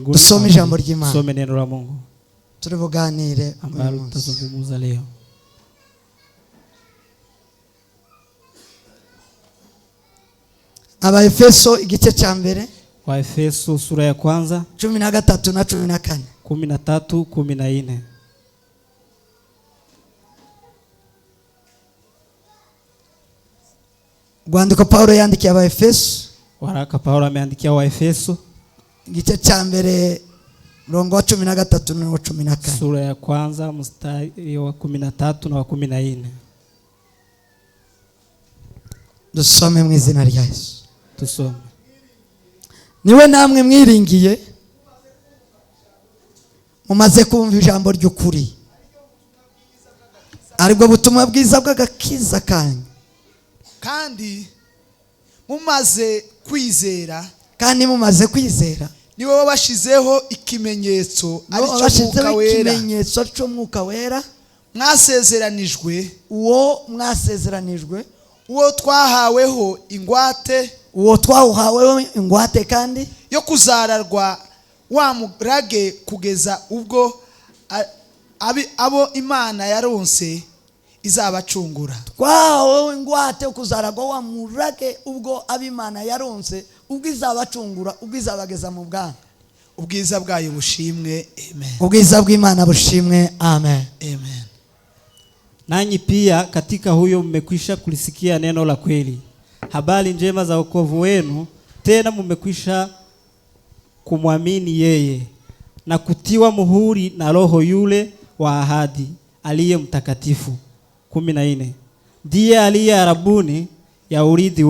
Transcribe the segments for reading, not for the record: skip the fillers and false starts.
Tusome ijambo ry'Imana. Tusome neno la Mungu. Tulibuganire ambalo tutazungumza leo. Abaefeso igice cya mbere. Waefeso sura ya kwanza 13 na 14. 13 14. Rwandiko Paulo yandikiye Abaefeso. Waraka Paulo ameandikia Waefeso igice cya mbere rongo wa 13 na 14. Sura ya kwanza mstari wa 13 na wa 14. Dusome mu izina rya Yesu. Tusome. Niwe namwe mwiringiye mumaze kumva ijambo ry'ukuri, aribwo butumwa bwiza bw'agakiza kanyu, kandi mumaze kwizera niwe wabashizeho ikimenyetso cy'umwuka wera, mwasezeranijwe, uwo twahaweho ingwate, kandi yo kuzararwa wa murage kugeza ubwo abo Imana yaronse izabacungura. Twahaweho ingwate yo kuzararwa wa murage ubwo ab'Imana yaronse ubwo izabacungura, ubwo izabageza mu bwana. Ubwiza bwayo bushimwe. Amen. Ubwiza bw'Imana bushimwe. Amen. Amen. Nanyi pia katika huyo mmekwisha kulisikia neno la kweli, habari njema za wokovu wenu, tena mmekwisha kumwamini yeye na kutiwa muhuri na Roho yule wa ahadi, aliye mtakatifu. 14. Ndiye aliye arabuni ya urithi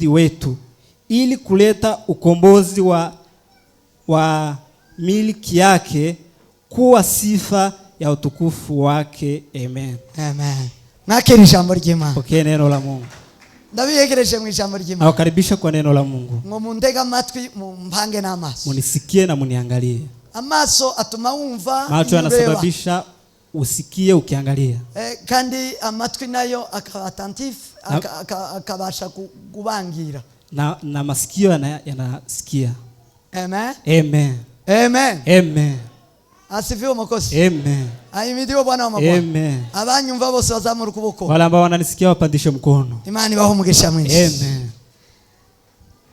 wetu, ili kuleta ukombozi wa miliki yake, kuwa sifa ya utukufu wake. Amen. Amen. Nakiri ijambo ry'Imana. Pokea neno la Mungu. Ndabiyegereje mu ijambo ry'Imana. Nawakaribisha kwa neno la Mungu. Ngo mundega amatwi mumpange n'amaso. Munisikie na muniangalie. Amaso atuma wumva. Macho yanasababisha usikie ukiangalia. Kandi amatwi nayo akaba attentif, akabasha kubangira. Na masikio yanasikia. Amen. Amen. Amen. Amen. Asifiwe Mwokozi. Amen. Ahimidiwe Bwana wa mabwana. Amen. Abanyumva bose bazamura ukuboko. Wale ambao wananisikia wapandishe mkono. Imani baho umugisha mwinshi. Amen.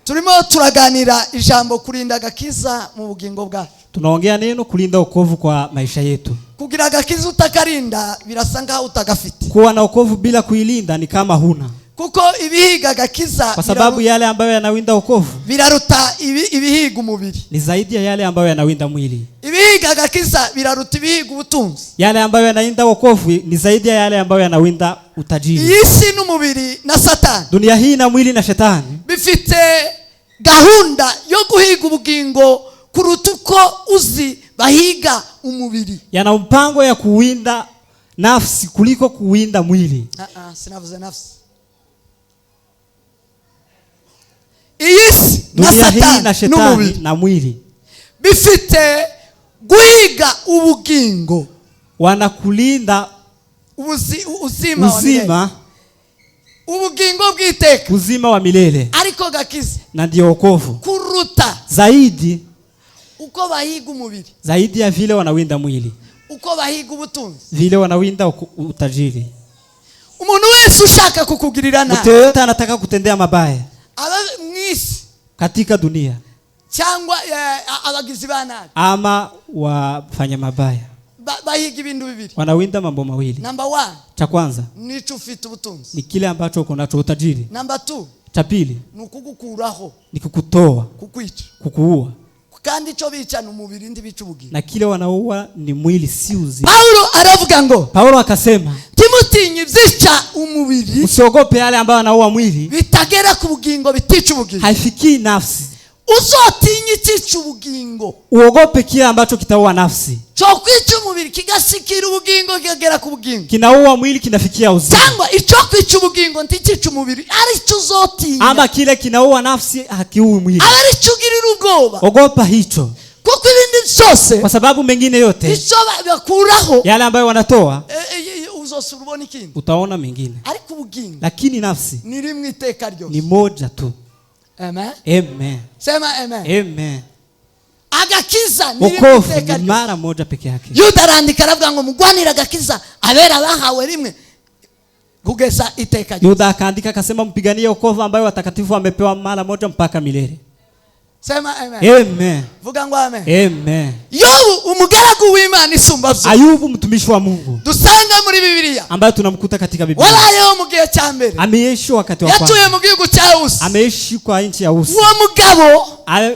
Turimo turaganira ijambo kurinda agakiza mu bugingo bwacu. Tunaongea neno kulinda wokovu kwa maisha yetu. Kugira agakiza utakarinda birasa ngaho utagafite. Kuwa na wokovu bila kuilinda ni kama huna. Kuko ibihiga agakiza, kwa sababu yale ambayo yanawinda wokovu biraruta ibihiga umubiri. Ni zaidi ya yale ambayo yanawinda mwili. Ibihiga agakiza biraruta ibihiga ubutunzi. Yale ambayo yanainda wokovu ni zaidi ya yale ambayo yanawinda utajiri. Isi n'umubiri na Satani, dunia hii na mwili na shetani bifite gahunda yo guhiga ubugingo kuruta uko uzi bahiga umubiri. Yana mpango ya kuwinda nafsi kuliko kuwinda mwili. Sinavuze nafsi. Iyisi na Satani na mwili bifite guhiga ubugingo, wanakulinda uzima ubugingo bw'iteka, uzima wa milele. Ariko gakiza na ndio wokovu kuruta zaidi uko bahiga umubiri, zaidi ya vile wanawinda mwili, uko bahiga ubutunzi, vile wanawinda utajiri. Umuntu wese ushaka kukugirira nabi, mtu yote anataka kutendea mabaya mwisi katika dunia, cyangwa abagizi ba nabi ama wafanya mabaya, bahiga ibintu bibiri. Wanawinda mambo mawili. Number 1, cha kwanza ni ufite ubutunzi, ni kile ambacho uko nacho utajiri. Number 2, cha pili ni ukugukuraho, ni kukutoa, kukwica, kukuua. Kandi cyo bicana umubiri ndi bica ubugingo. Na kile wanaua ni mwili, si uzima. Paulo aravuga ngo, Paulo akasema, Timotinyi vyica umubiri, usiogope yale ambayo wanaua mwili, bitagera ku bugingo, bitica ubugingo, haifikii nafsi. Uzotinyi tica ubugingo, uogope kile ambacho kitaua nafsi. cyo kwica umubiri kigasikira ubugingo, kigera ku bugingo, kinaua mwili kinafikia uzima. Cyangwa icyo kwica ubugingo ntikica umubiri, ari cyo uzotinya. Ama kile kinaua nafsi hakiui mwili, ari cyo ugirira ubwoba. Ogopa hicho. Kuko ibindi byose, kwa sababu mengine yote icyo bakuraho, yale ambayo wanatoa, uzosubona ikindi, utaona mengine. Ariko ubugingo, lakini nafsi ni rimwe iteka ryose, ni moja tu. Amen. Amen. Sema amen. Amen. Agakiza Wokovu n'iriteka ni mara moja peke yake. Yuda arandika aravuga ngo mugwanira agakiza abera bahawe rimwe kugeza iteka. Yuda akaandika akasema mpiganie wokovu ambayo watakatifu wamepewa mara moja mpaka milele. Sema amen. Amen. Vuga ngo amen. Amen. Yobu umugaragu w'Imana isumba vyose. Ayubu mtumishi wa Mungu Dusanga muri Bibiliya. ambaye tunamkuta katika Biblia. Walayeho mu gihe cya mbere. Ameishi wakati wa kwanza. Yatuye mu gihugu cya Usi. Ameishi kwa nchi ya Usi. Uwo mugabo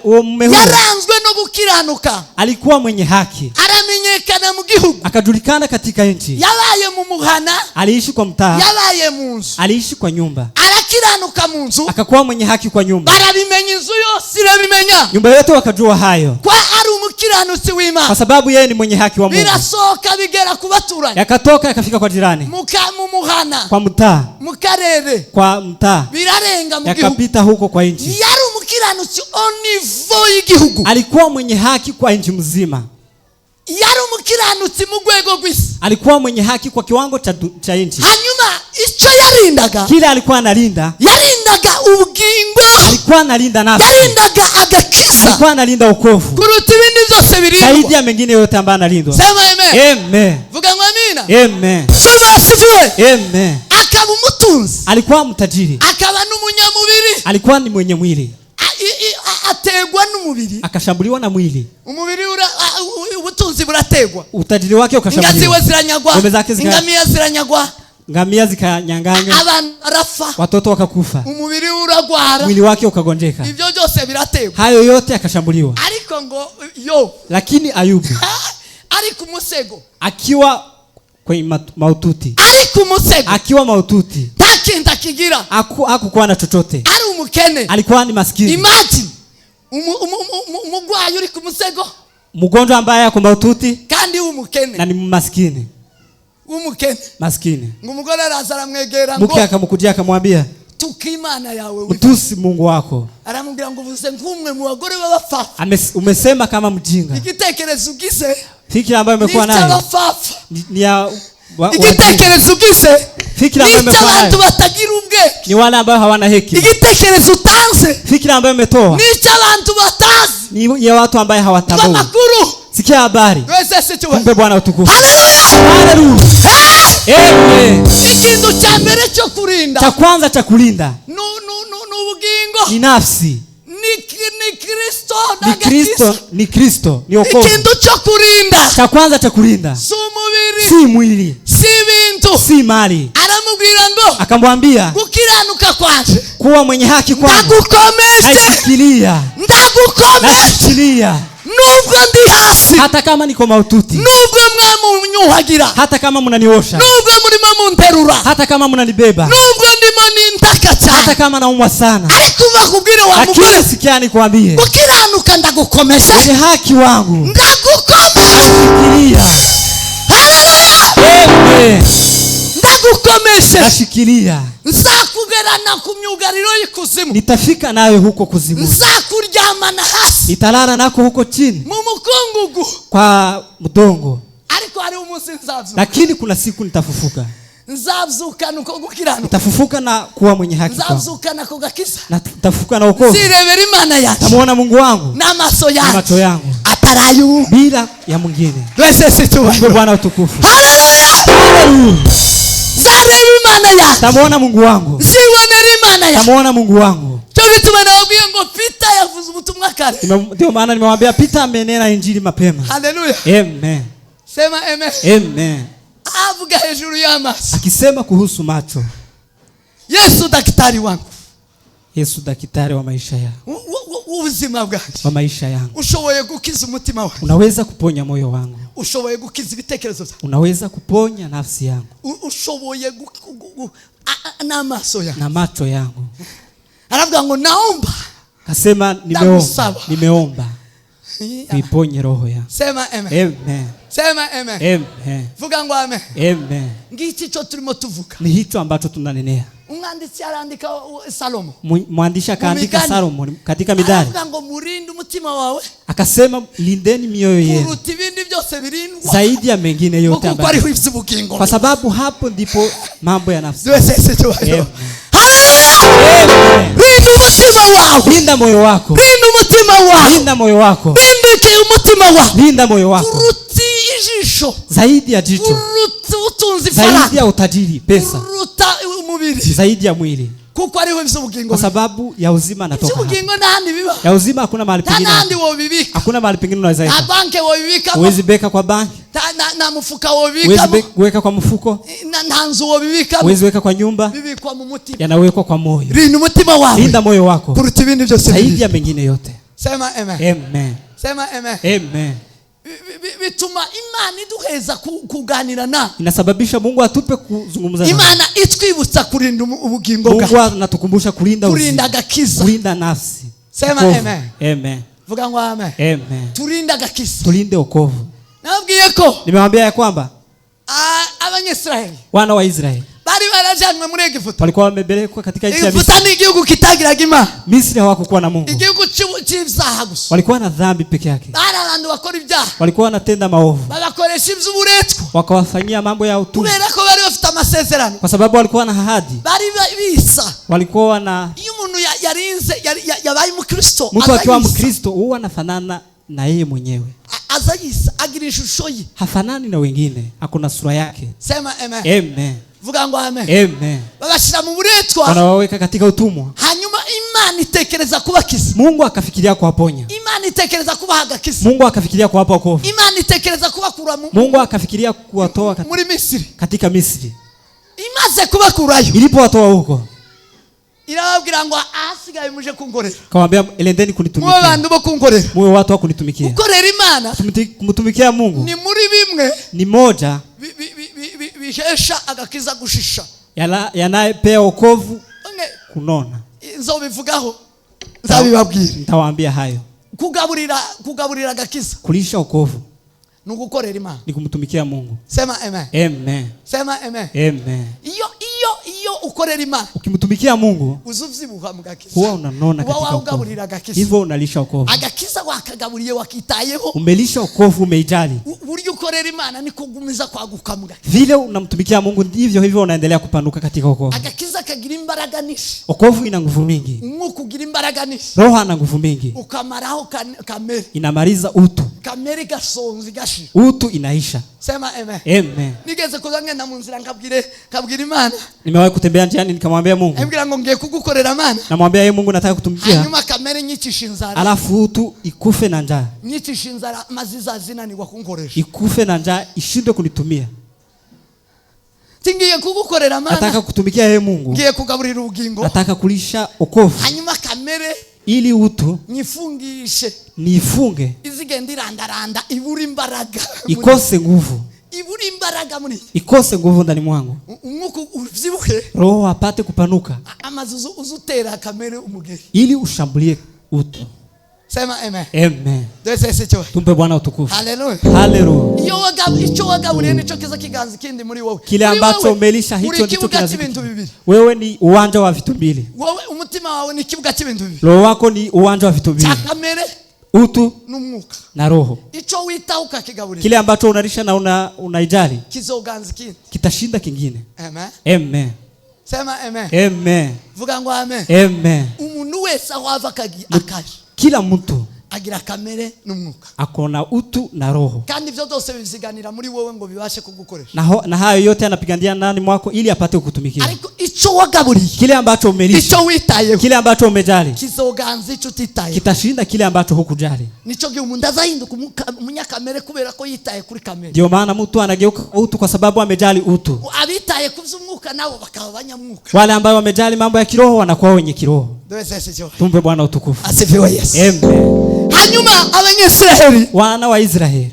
Uwo mume huyo yaranzwe no gukiranuka. alikuwa mwenye haki. Aramenyekana mu gihugu. Akajulikana katika nchi. Yabaye mu muhana. Aliishi kwa mtaa. Yabaye mu nzu. Aliishi kwa nyumba. Arakiranuka mu nzu. Akakuwa mwenye haki kwa nyumba. Barabimenya inzu yose irabimenya. Nyumba yote wakajua hayo. Kwa ari umukiranutsi w'Imana. Kwa sababu yeye ni mwenye haki wa Mungu. Birasohoka bigera ku baturanyi. Yakatoka yakafika kwa jirani. Mu muhana. Kwa mtaa. Mu karere. Kwa mtaa. Birarenga mu gihugu. Yakapita huko kwa nchi. Yari umukiranutsi on niveau y'igihugu. Alikuwa mwenye haki kwa nchi mzima. Yari umukiranutsi mu rwego rw'isi. Alikuwa mwenye haki kwa kiwango cha nchi. Hanyuma icyo yarindaga. Kile alikuwa analinda. Yarindaga ubugingo. Alikuwa analinda nafsi. Yarindaga agakiza. Alikuwa analinda wokovu. Kuruta ibindi byose birindwa. Zaidi ya mengine yote ambayo analindwa. Sema amen. Amen. Vuga ngo amina. Amen. Asifiwe. Amen. Akaba umutunzi. Alikuwa mtajiri. Akaba n'umunyamubiri. Alikuwa ni mwenye mwili. Ategwa n'umubiri. Akashambuliwa na mwili. Umubiri ubutunzi burategwa. Utajiri wake ukashambuliwa. Ingaziwe ziranyagwa. Ingamia ziranyagwa. Ngamia zikanyang'anywa. Abantu arafa. Watoto wakakufa. Umubiri uragwara. Mwili wake ukagonjeka. Ibyo byose birategwa. Hayo yote akashambuliwa. Ariko ngo yo. Lakini Ayubu ari ku musego. Akiwa kwa maututi. Ari ku musego. Akiwa maututi. Takinda kigira. Hakukuwa na chochote. Ari umukene. Alikuwa ni maskini. Imagine. Umugwayi uri ku musego. Mgonjwa ambaye ako maututi. Kandi umukene. Na ni maskini. Umukene. Maskini. Ngumugore araza aramwegera ngo. Mke akamkujia akamwambia. Tukimana yawe. Mtusi Mungu wako. Aramubwira ngo uvuze nk'umwe mu bagore b'abafafa. Umesema kama mjinga. Igitekerezo ugize. Fikira ambayo umekuwa nayo. Ni ya igitekerezo ugize. Fikira ambayo umekuwa nayo. Abantu batagira ubwenge. Ni wale ambao hawana hekima. Igitekerezo utanze. Fikira ambayo umetoa. Ni abantu batazi. Ni ya watu ambao hawatambui. Makuru. Sikia habari. Kumbe Bwana utukufu. Haleluya. Amen. Ikintu cya mbere cyo kurinda. Cha kwanza cha kulinda. Ubugingo. Ni nafsi. Ni Kristo. Ni wokovu. Ikintu cyo kurinda. Cha kwanza cha kulinda. Si umubiri. Si mwili. Si bintu. Si mali. Aramubwira ngo. Akamwambia. Gukiranuka kwanje. Kuwa mwenye haki kwangu. Ndagukomeshe. Nashikilia. Nashikilia. Nubwo ndi hasi. Hata kama niko maututi. Nubwo mwamunyuhagira. Hata kama mnaniosha. Nubwo murimo munterura. Hata kama mnanibeba. Nubwo ndimo nintaka cyane. Hata kama naumwa sana. Ariko bakubwire wa mugore. Lakini sikia nikwambie. Gukiranuka ndagukomesha. Mwenye haki wangu. Ndagukomesha. Nashikilia. Haleluya. Amen. Ndagukomesha. Nashikilia. Nzakugerana ku myugariro y'ikuzimu. Nitafika nayo huko kuzimu. Nzakuryamana hasi. Nitalala nako huko chini. Mu mukungugu. Kwa mdongo. Ariko hari umunsi nzavuka. Lakini kuna siku nitafufuka. Nzavuka nuko gukiranuka. Nitafufuka na kuwa mwenye haki. Nzavuka na kugakiza. Nitafufuka na wokovu. Zirebera Imana yanjye. Tamuona Mungu wangu. Na maso yangu. Na macho yangu. Atarayu. Bila ya mwingine. Kumbe Bwana utukufu. Haleluya. Zareba Imana yanjye. Tamuona Mungu wangu. Zibonera Imana yanjye. Tamuona Mungu wangu. Cyo bituma nabwiye ngo Peter yavuze ubutumwa kare. Ndio maana nimemwambia Peter amenena injili mapema. Haleluya. Amen. Sema amen. Amen. Avuga hejuru y'amaso. Akisema kuhusu macho. Yesu daktari wangu. Yesu daktari wa maisha yangu. Ubuzima bwanjye. Wa maisha yangu. Ushoboye gukiza umutima wangu. Unaweza kuponya moyo wangu. Ushoboye gukiza ibitekerezo byangu. Unaweza kuponya nafsi yangu. Ushoboye n'amaso yangu. Na macho yangu. Aravuga ngo naomba. Kasema nimeomba. Niponye roho yangu. Sema amen. Amen. Sema amen. Amen. Vuga ngo amen. Amen. Ngiki cyo turimo tuvuga. Ni hicho ambacho tunanenea. Umwanditsi arandika Salomo. Mwandishi akaandika Salomo katika Midari. Aravuga ngo murinde umutima wawe. Akasema lindeni mioyo yenu. Kuruta ibindi byose birindwa. Zaidi ya mengine yote ambayo. Kwa sababu hapo ndipo mambo ya nafsi. Haleluya. Amen. Rinda umutima umutima wawe, linda moyo wako, rinda umutima wawe, linda moyo wako, rindike umutima wawe, linda moyo wako kuruta ijisho, zaidi ya jicho, kuruta utunzi zaidi faranga, ya utajiri pesa, kuruta umubiri, zaidi ya mwili, kuko ariho ivy'ubugingo. kwa sababu ya uzima natoka hapa. Ivy'ubugingo n'ahandi biba, Ya uzima hakuna mahali nta pengine, n'ahandi wobibika, hakuna mahali pengine unaweza nta weka. banke wobibikamo, Huwezi beka kwa banki, nta mufuka huwezi wobibikamo, weka kwa mfuko, nta nzu wobibikamo, huwezi weka kwa nyumba, bibikwa mu mutima. yanawekwa kwa moyo. Rinda umutima wawe Linda moyo wako kuruta ibindi byose zaidi bibi. ya mengine yote. Sema amen. Amen. Sema amen. Amen. Bituma Imana iduheza kuganira na Inasababisha Mungu atupe kuzungumza na Imana itwibutsa kurinda ubugingo bwa, Mungu anatukumbusha kulinda kurinda uzima, agakiza. kulinda nafsi. Sema Wokovu. amen. Amen. Vuga ngo amen. Amen. Turinda agakiza. Tulinde wokovu. Nabwiye ko Nimewambia ya kwamba Abanyisraeli wana wa Israeli bari barajanwe muri Egiputa. walikuwa wamebelekwa katika nchi ya Misri. Egiputa ni igihugu kitagiraga Imana, Misri hawakukuwa na Mungu, igihugu cy'ivyaha gusa. walikuwa na dhambi peke yake, Bari abantu bakora ibyaha, walikuwa wanatenda maovu, bagakoresha ivy'uburetwa, wakawafanyia mambo ya utumwa, kubera ko bari bafite amasezerano, kwa sababu walikuwa na ahadi, bari bisa. walikuwa wana Iyo umuntu yarinze yabaye umukristo, mtu akiwa Mkristo huwa anafanana na yeye mwenyewe, azayisa agira ishusho ye, hafanani na wengine, hakuna sura yake. Sema amen. Amen. Vuga ngo amen. Amen. Babashira mu buretwa, Wanawaweka katika utumwa, hanyuma Imana itekereza kubakiza, Mungu akafikiria kuwaponya, Imana itekereza kubaha agakiza, Mungu akafikiria kuwapa wokovu, Imana itekereza kubakura Mungu akafikiria kuwatoa muri Misiri. katika Misri. Imaze kubakurayo, Ilipowatoa huko, irababwira ngo ahasigaye muje kunkorera, kawaambia elendeni muwe kunitumikia, bantu bo kunkorera. muwe watu wa kunitumikia. Gukorera Imana Kumtumikia Mungu ni muri bimwe ni moja bihesha agakiza gushisha. yanayepea wokovu kunona. Nzobivugaho, nzabibabwira. Nitawaambia hayo. Kugaburira agakiza, Kulisha wokovu ni ugukorera Imana, ni kumtumikia Mungu. Sema amen. Amen. Sema amen. Amen. Iyo ukorera Imana, Ukimtumikia Mungu uzuvyibuha mu gakiza, huwa unanona katika wokovu, ugaburira agakiza, hivyo unalisha wokovu. agakiza wakagaburiye wakitayeho, Umelisha wokovu, umeijali. buryo ukorera Imana niko gumiza kwaguka mu gakiza. Vile unamtumikia Mungu ndivyo hivyo unaendelea kupanuka katika wokovu. Agakiza kagira imbaraga nyinshi, Wokovu ina nguvu mingi, umwuka ugira imbaraga nyinshi, Roho ana nguvu mingi, ukamaraho kamere, inamaliza utu, kamere gasonzi gashira. utu inaisha. Sema amen. Amen. Nigeze kuza ngenda mu nzira kabwira Imana, Nimewahi kutembea njiani nikamwambia Mungu, ambwira ngo ngiye kugukorera Imana, namwambia yeye Mungu nataka kutumikia, hanyuma kamere nyicisha inzara, alafu utu ikufe na njaa, nyicisha inzara maziza zinanirwa kunkoresha, ikufe na njaa, ishindwe kunitumia. tingiye kugukorera Imana, Nataka kutumikia yeye Mungu, ngiye kugaburira ubugingo, nataka kulisha wokovu, hanyuma kamere ili utu nyifungishe, niifunge, izigenda irandaranda, ibura imbaraga, ikose nguvu, ibura imbaraga muri ikose nguvu ndani mwangu, umwuka uvyibuhe, Roho apate kupanuka, amazi uzutera kamere umugeri, ili ushambulie utu. Sema amen. Amen. Dwese cyo. Tumpe Bwana utukufu. Haleluya. Haleluya. Icyo wagaburiye nico kiza kiganza kindi muri wowe. Kile ambacho umelisha hicho ndicho kinazibintu bibiri. Wewe ni uwanja wa vitu mbili. Wowe umutima wawe ni kibuga cy'ibintu bibiri. Roho wako ni uwanja wa vitu mbili. Kamere, utu n'umwuka na roho. Icyo wita ukakigaburira, kile ambacho unalisha na unaijali kizoganza kindi kitashinda kingine. Amen. Amen. Sema amen. Amen. Vuga ngo amen. Amen. Umuntu wese aho ava akaje, kila mtu agira kamere n'umwuka, akona utu na roho, kandi ivyo byose biziganira muri wowe ngo bibashe kugukoresha, na hayo yote anapigania ndani mwako ili apate kukutumikia. Ariko icyo wagaburiye, kile ambacho umelisha, icyo witayeho, kile ambacho umejali, kizoganza icyo utitayeho, kitashinda kile ambacho hukujali. Nico gihe umuntu azahinduka umunyakamere kubera ko yitaye kuri kamere. Ndio maana mtu anageuka utu kwa sababu amejali utu. Abitaye kuvy'umwuka nabo bakaba banyamwuka. Wale ambao wamejali mambo ya kiroho wanakuwa wenye kiroho. Tumpe Bwana utukufu. Asifiwe Yesu. Amen. Hanyuma Abanyisraeli, wana wa Israeli,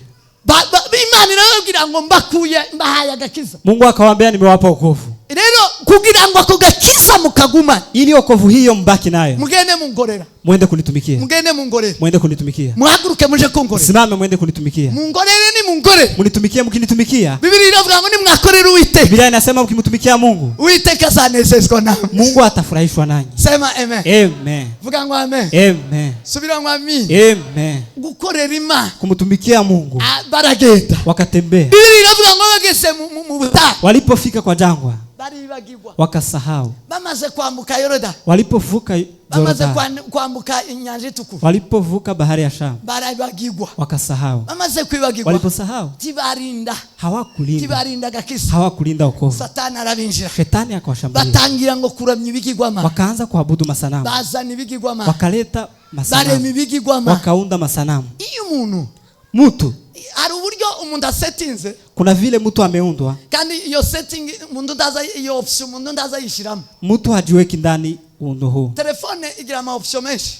Imana irababwira ngo mbakuye mbahaye agakiza. Mungu akawaambia nimewapa wokovu. Rero kugira ngo ako gakiza mukaguma, ili wokovu hiyo mbaki nayo, mugende mungorera, mwende kunitumikia. mugende mungorera, mwende kunitumikia. muhaguruke muje kungorera, simame mwende kunitumikia. mungorere ni mungore, munitumikie. Mkinitumikia, Biblia inavuga ngo nimwakorera Uwiteka. Biblia inasema mkimtumikia Mungu, Uwiteka azanezezwa nawe. Mungu atafurahishwa nanyi. Sema amen. Amen. Vuga ngo amen. Amen. Subira ngo amen. Amen. Gukorera Imana, kumtumikia Mungu, baragenda wakatembea. Biblia inavuga ngo bageze mu butayu, walipofika kwa jangwa, baribagirwa, wakasahau. bamaze kwambuka Yorodani, Walipovuka bamaze Yordani, kwambuka inyanja itukura, walipovuka bahari ya Shamu, baribagirwa, wakasahau. bamaze kwibagirwa, Waliposahau, tibarinda hawakulinda gakisa, hawakulinda wokovu. Satani arabinjira, Shetani akawashambulia, batangira ngo kuramya ibigirwamana, wakaanza kuabudu masanamu, bazana ibigirwamana, wakaleta barema masanamu, ibigirwamana. wakaunda masanamu. Iyo Mtu, hari uburyo umuntu asetinze, kuna vile mtu ameundwa, kandi iyo setting umuntu ndaza, iyo option umuntu ndaza yishiramo. mtu hajiweki ndani uundo huu. Telefone igira ama option menshi,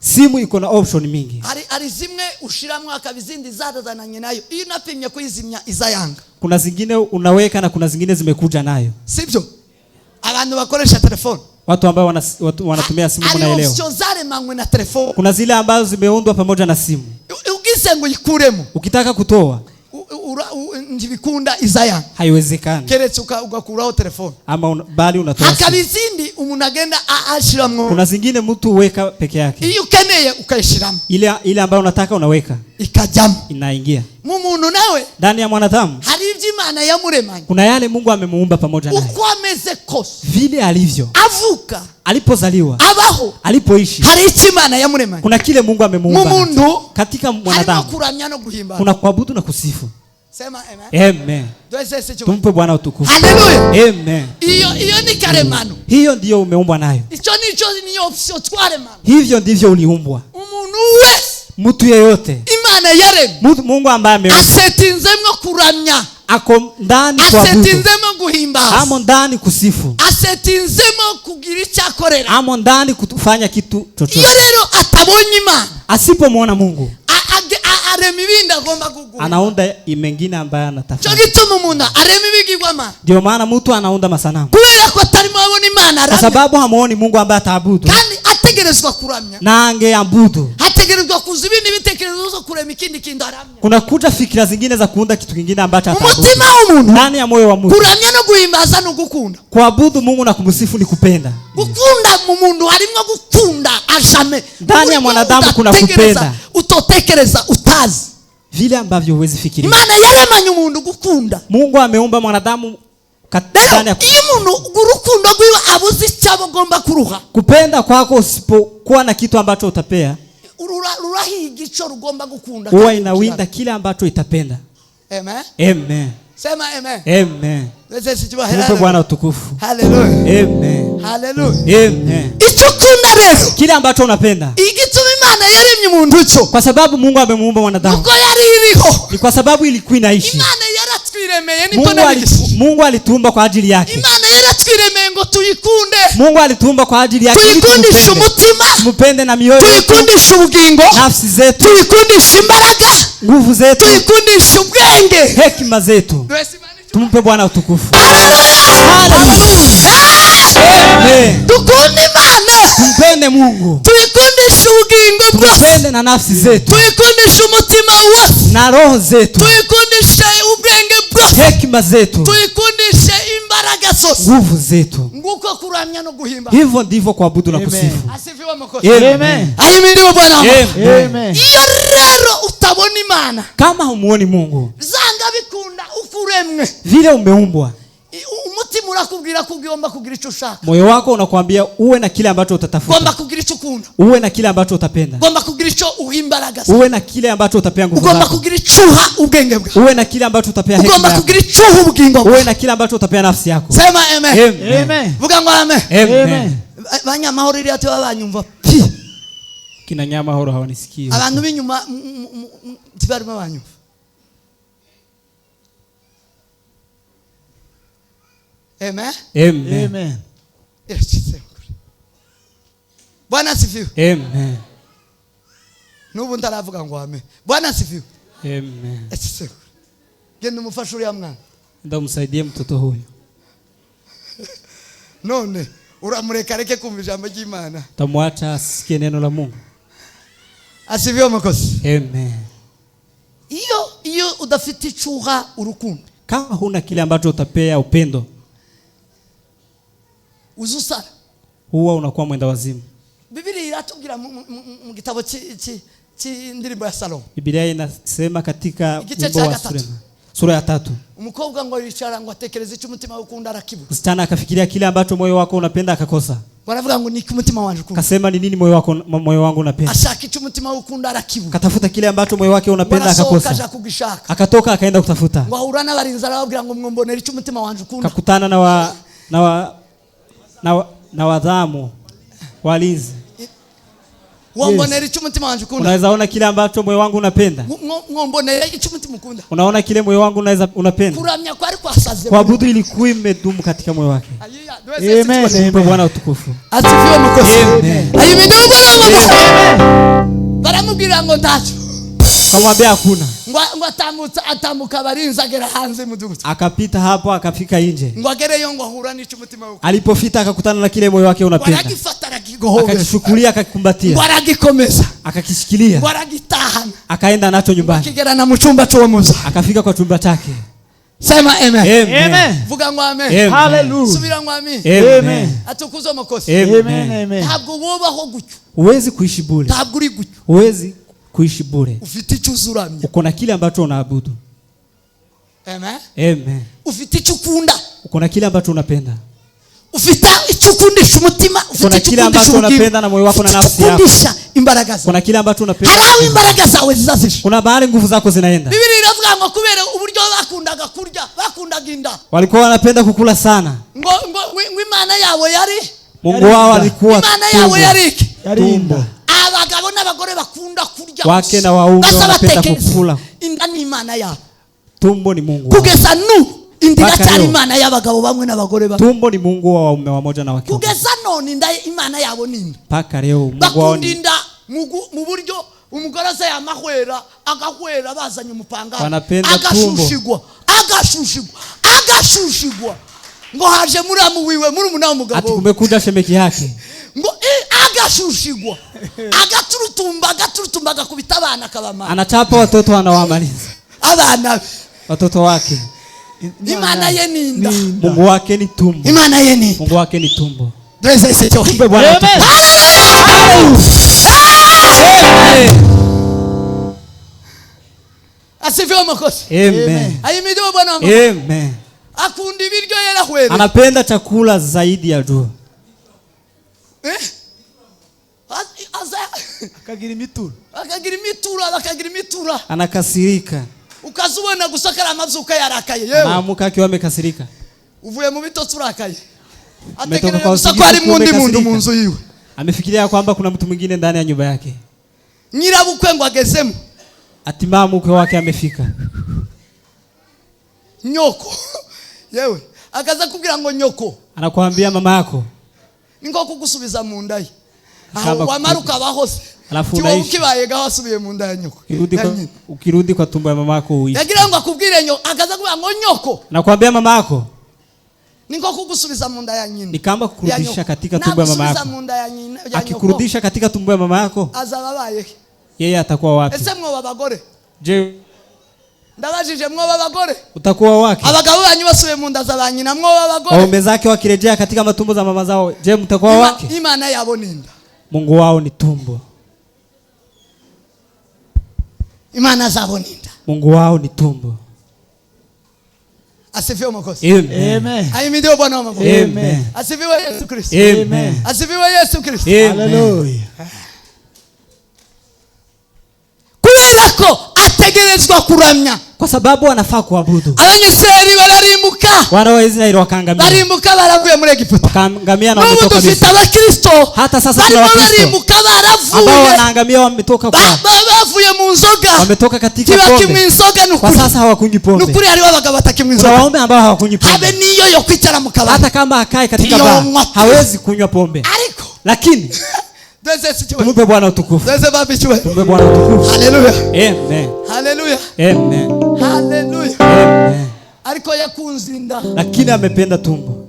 Simu iko na option mingi. hari zimwe ushiramwe akabizindi zadazananye nayo, iyo unapimye kuyizimya izayanga, Kuna zingine unaweka na kuna zingine zimekuja nayo. sivyo? Abantu bakoresha telefone, Watu ambao wanatumia simu, hari mnaelewa. option zaremanywe na telefone, Kuna zile ambazo zimeundwa pamoja na simu. ugize ngo yikuremo, Ukitaka kutoa njibikunda izayanga, haiwezekani, keretse ugakuraho telefone, ama bali unatoa simu. hakabizindi umuntu agenda ashiramwo, Kuna zingine mtu uweka peke yake, iyo ukeneye ukayishiramo, ile ambayo unataka unaweka, ikajamo inaingia mu muntu. Nawe ndani ya mwanadamu. hari iby'Imana yamuremanye, Kuna yale Mungu amemuumba pamoja naye, uko ameze kose, vile alivyo, avuka, alipozaliwa, abaho, alipoishi. hari icyo Imana yamuremanye. Kuna kile Mungu Mu amemuumba muntu katika harimo mwanadamu. kuramya no guhimbaza. Kuna kuabudu na kusifu. Sema amen. Amen. Twese cyo. Tumpe Bwana utukufu. Haleluya. Amen. Iyo ni karemano. Hiyo ndiyo umeumbwa nayo. Icyo ni option twaremano. Hivyo ndivyo uliumbwa. Umuntu wese, Mtu yeyote, Imana yaremye, Mungu ambaye ameumba, asetinzemwe kuramya, ako ndani kuabudu, asetinzemwe guhimbaza, amo ndani kusifu, asetinzemwe kugira icyo akorera, amo ndani kufanya kitu chochote. iyo rero atabonye Imana, Asipomwona Mungu, arema ibindi agomba kugura, anaunda mengine ambaye cyo anatafuta. gituma umuntu arema ibigirwamana, Ndio maana mtu anaunda masanamu, kubera ko atarimo abona Imana kwa aramya, sababu hamuoni Mungu ambaye ataabudu, kandi ategerezwa kuramya, na angeabudu. hategerezwa kuza ibindi bitekerezo zo kurema ikindi kintu aramya. Kuna kuja fikira zingine za kuunda kitu kingine ambacho ataabudu. Umutima w'umuntu, Ndani ya moyo wa mtu, kuramya no guhimbaza no gukunda. kuabudu Mungu na kumsifu ni kupenda. Gukunda mu muntu harimo gukunda ajame. Ndani ya mwanadamu kuna kupenda, utotekereza utazi. vile ambavyo huwezi fikiria. Imana yaremanye umuntu gukunda. Mungu ameumba mwanadamu ndani ya iyo umuntu urukundo rwiwe abuze icyo agomba kuruha. kupenda kwako. Usipokuwa na kitu ambacho utapea, rurahiga icyo rugomba gukunda, huwa inawinda kile ambacho itapenda. Amen. Amen. Sema amen. Amen. Tupe Bwana utukufu. Haleluya. Amen. Haleluya. Amen. Icyo ukunda rero, Kile ambacho unapenda, igituma Imana yaremye umuntu cyo, kwa sababu Mungu amemuumba mwanadamu, uko yari iriho. ni kwa sababu ilikuwa inaishi. Imana yaratwiremeye, niko nabigisha. Mungu alituumba kwa ajili yake. Imana yaratwiremeye ngo tuyikunde. Mungu alituumba kwa ajili yake, tuyikundisha umutima, tumupende na mioyo yetu, tuyikundisha ubugingo, nafsi zetu, tuyikundisha imbaraga, nguvu zetu, tuyikundisha ubwenge, hekima zetu. Tumpe Bwana utukufu. Amen. Tukunde Imana, tumpende Mungu, tuyikundisha ubugingo bwose, tumpende na nafsi zetu, tuyikundisha umutima wose, na roho zetu, tuyikundisha ubwenge bwose, hekima zetu, tuyikundisha imbaraga zose, nguvu zetu. nguko kuramya no guhimba. Hivyo ndivyo kuabudu na kusifu. Asifiwe Mwokozi. Amen. Ahimidiwe Bwana. Amen. Iyo rero utabona Imana, Kama humuoni Mungu, zanga bikunda ukuremwe, vile umeumbwa, umutima urakubwira kugomba kugira icyo ushaka, moyo wako unakuambia uwe na kile ambacho utatafuta, ugomba kugira icyo ukunda, uwe na kile ambacho utapenda, ugomba kugira icyo uhimbaraga, uwe na kile ambacho utapea nguvu ugomba zako, kugira icyo uha ubwenge bwawe, uwe na kile ambacho utapea hekima ugomba yako, kugira icyo uha ubugingo bwawe, uwe na kile ambacho utapea nafsi yako. Sema amen. Amen. Vuga ngo amen. Amen. Banyamahoro iri ati babanyumva pi, Kina nyama horo hawanisikii. abantu b'inyuma tibarimo banyumva. Amen. Amen. Bwana asifiwe. Amen. Nubu ndaravuga ngo amen. Bwana asifiwe. Amen. Genda umufashe uriya mwana, Ndamsaidie mtoto huyu. none uramureka reke kumva ijambo ry'Imana, Tamwacha asikie neno la Mungu. Asifiwe Mwokozi. Amen. Iyo udafite icuha urukundo, Kama huna kile ambacho utapea upendo, uzusara, huwa unakuwa mwenda wazimu. Biblia iratubwira mu gitabo cy'indirimbo ya Salomo, Biblia inasema katika Igice wimbo cha wa gatatu. Sulemani, sura ya 3. Umukobwa ngo yicara ngo atekereze icyo umutima ukunda arakibura. Msichana akafikiria kile ambacho moyo wako unapenda akakosa. Baravuga ngo niki umutima wanje ukunda. Kasema ni nini moyo wangu unapenda. Ashaka icyo umutima ukunda arakibura. Katafuta kile ambacho moyo wake unapenda akakosa. Akaja kugishaka. Akatoka akaenda kutafuta. Ngo ahura n'abarinzi arababwira ngo mwombonera icyo umutima wanje ukunda. Kakutana na wadhamu walinzi. Wombonera icyo umutima wanje ukunda. Unaweza ona kile ambacho moyo wangu unapenda. Mwombonerera icyo umutima ukunda. Unaona kile moyo wangu unapenda. Kuramya kwari kwasaze. Kuabudu ilikuwa imedumu katika moyo wake. Amen. Bwana utukufu. Asifiwe mkosi. Amen. Ayimidiwe Bwana ngo. Baramubwira ngo ndacho. Kamwambia hakuna. Ngo atamuka barinzi agera hanze mudugudu. Akapita hapo akafika nje. Ngo agereyo ngo ahura n'icyo umutima ukunda. Alipofita akakutana na kile moyo wake unapenda. Waragifata aragigohobe. Akakishukulia akakumbatia. Ngo aragikomeza. Akakishikilia. Ngo aragitahana. Akaenda nacho nyumbani. Akigera na mu cyumba cyo muza. Akafika kwa chumba chake. Sema amen. Amen. Vuga ngo amen. Amen. Hallelujah. Subira ngo amen. Amen. Atukuzo mukosi. Amen. Amen. Ntabwo wobaho gutyo. Huwezi kuishi bure. Ntabwo uri gutyo. Huwezi kuishi bure. Ufite icyo uzuramye. Uko na kile ambacho unaabudu. Amen. Amen. Ufite icyo ukunda. Uko na kile ambacho unapenda. Ufite icyo ukundisha umutima, ufite kile ambacho unapenda na moyo wako na nafsi yako. Ukundisha imbaraga zawe. Kuna kile ambacho unapenda. Harawe imbaraga zawe zizazisha. Kuna bahari nguvu zako zinaenda. Biblia inavuga ngo kubera uburyo bakundaga kurya, bakundaga inda. Walikuwa wanapenda kukula sana. Ngo Imana yabo yari Mungu wao alikuwa Imana yabo yari tumbo. Abagabo n'abagore bakunda kurya. Wake na waume wanapenda kukula. Inda ni Imana yabo. Tumbo ni Mungu. Kugeza indira cyari Imana y'abagabo bamwe n'abagore bamwe. Tumbo ni Mungu wa waume wamoja na wake. Kugeza none inda Imana yabo ninde? Paka leo Mungu wao ni bakundinda mu buryo umugore se yamahwera agahwera bazanye umupanga agashushigwa ngo haje muramu wiwe muri umuna w'umugabo ati kumekuja shemeki yake ngo agashushigwa agaturutumba agakubita abana kabama anachapa watoto anawamaliza abana watoto wake. Imana ye ninda, Mungu wake ni tumbo. Imana ye ni Mungu wake ni tumbo. Tuweze sisi Tumbe Bwana. Amen. Asifiwe makosi. Amen. Ayimidiwe Bwana wangu. Amen. Akundi biryo yera hwere. Anapenda chakula zaidi ya jua. Akagira imitura. Anakasirika. Ukazubona gusakara amazuka yarakaye yewe. Naamuka akiwa amekasirika. Uvuye mu bitotsi urakaye. Ametoka kwa usakari mundi munzu yiwe. Amefikiria kwamba kuna mtu mwingine ndani ya nyumba yake. Nyirabukwe ngo agezemo. Ati mama mkwe wake amefika. Nyoko. Yewe, akaza kubwira ngo nyoko. Anakuambia mama yako. Ningo kugusubiza mu nda ye. Aho wamaruka bahose. Alafu unaishi. Kibaye gahasubiye mu nda ya nyoko. Ukirudi kwa tumbo ya mama yako uishi. Yagira ngo akubwire nyoko, akaza kubwira ngo nyoko. Anakuambia mama yako. Ningo kugusubiza mu nda ya nyina. Ni kama kukurudisha katika tumbo ya mama yako. Kugusubiza mu nda ya nyina. Akikurudisha katika tumbo ya mama yako. Azababaye. Yeye atakuwa wapi? Ese mwo babagore. Je, ndabajije mwo babagore? Utakuwa wake? Abagabo banyu basuye mu nda za banyina mwo babagore. Waume zake wakirejea katika matumbo za mama zao. Je, mtakuwa wake? Imana yabo ninda. Mungu wao ni tumbo. Imana zabo ninda. Mungu wao ni tumbo. Asifiwe Mwokozi. Amen. Ayimidiwe Bwana wangu. Amen. Asifiwe Yesu Kristo. Amen. Asifiwe Yesu Kristo. Hallelujah. Kubera ko ategerezwa kuramya. Kwa sababu wanafaa kuabudu. Abanyisraeli bararimbuka. Wana wa Israeli wakaangamia. Barimbuka baravuye muri Egiputa. Wakaangamia na wametoka Misri. Dufite abakristo. Hata sasa tuna wakristo. Barimbuka baravuye. Ambao wanaangamia wametoka kwa. Bavuye mu nzoga. Wametoka katika pombe. Kibaki mu nzoga nukuri. Kwa sasa hawakunywi pombe. Nukuri hariho abagabo batakimwe nzoga. Kuna waume ambao hawakunywi pombe. Habe niyo yo kwicara mu kabari. Hata kama akae katika baa hawezi kunywa pombe. Ariko lakini tumpe Bwana utukufu. Tumpe Bwana utukufu. Hallelujah. Amen. Hallelujah. Amen. Hallelujah. Amen. Ariko yakunzinda. Lakini amependa tumbo.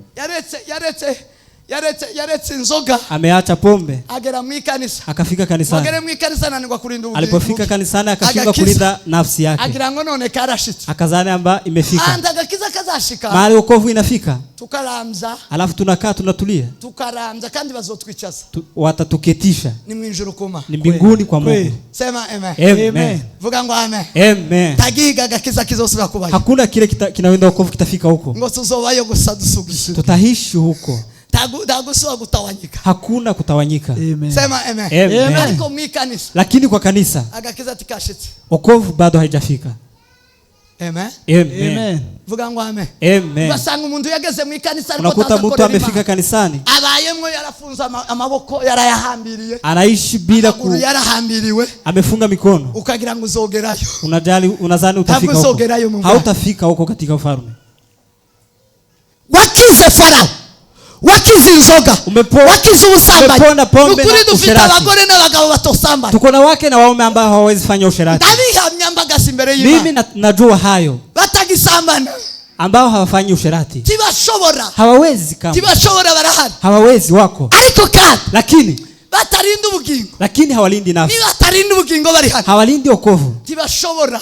yaretse inzoga, ameacha pombe, agera mu ikanisa, akafika kanisani. agera mu ikanisa nanirwa kurinda ubugingo. Alipofika kanisani akashindwa kulinda nafsi yake, agira ngo none karashitse, akazani amba imefika. Agakiza kazashika mahali wokovu inafika, tukaramza, alafu tunakaa tunatulia, tukaramza kandi bazotwicaza, watatuketisha ni mwinjuru kuma, ni mbinguni kwa Mungu. Sema amen. Amen. Vuga ngo amen. Amen. Tagiga agakiza kizosubira kubayo, hakuna kile kinawenda wokovu kitafika huko, ngo tuzobayo gusa dusugishira, tutaishi huko, tagusuwa gutawanyika, hakuna kutawanyika. Amen. Sema amen. Amen. Ariko mu ikanisa, lakini kwa kanisa agakiza tikashitse, wokovu bado haijafika. Amen. Amen. Vuga ngo amen. Amen. Basanga umuntu yageze mu ikanisa, ariko unakuta mtu amefika kanisani, abayemwe yarafunza amaboko, yarayahambiriye, anaishi bila yarahambiriwe, amefunga mikono, ukagira ngo uzogerayo, unazani utafika huko, hautafika huko katika ufalme. Wakize Farao, wakize inzoga, wakize ubusambanyi, ukuri dufite abagore n'abagabo batosambana, tuko na wake na waume ambao hawawezi fanya usherati. Ndabihamya mbagasi imbere y'Imana, mimi najua hayo, batagisambana, ambao hawafanyi usherati, tibashobora, hawawezi, kama tibashobora barahari, hawawezi, wako, ariko kandi lakini batarinda ubugingo, lakini hawalindi nafsi, ni batarinda ubugingo bari hano, hawalindi wokovu, tibashobora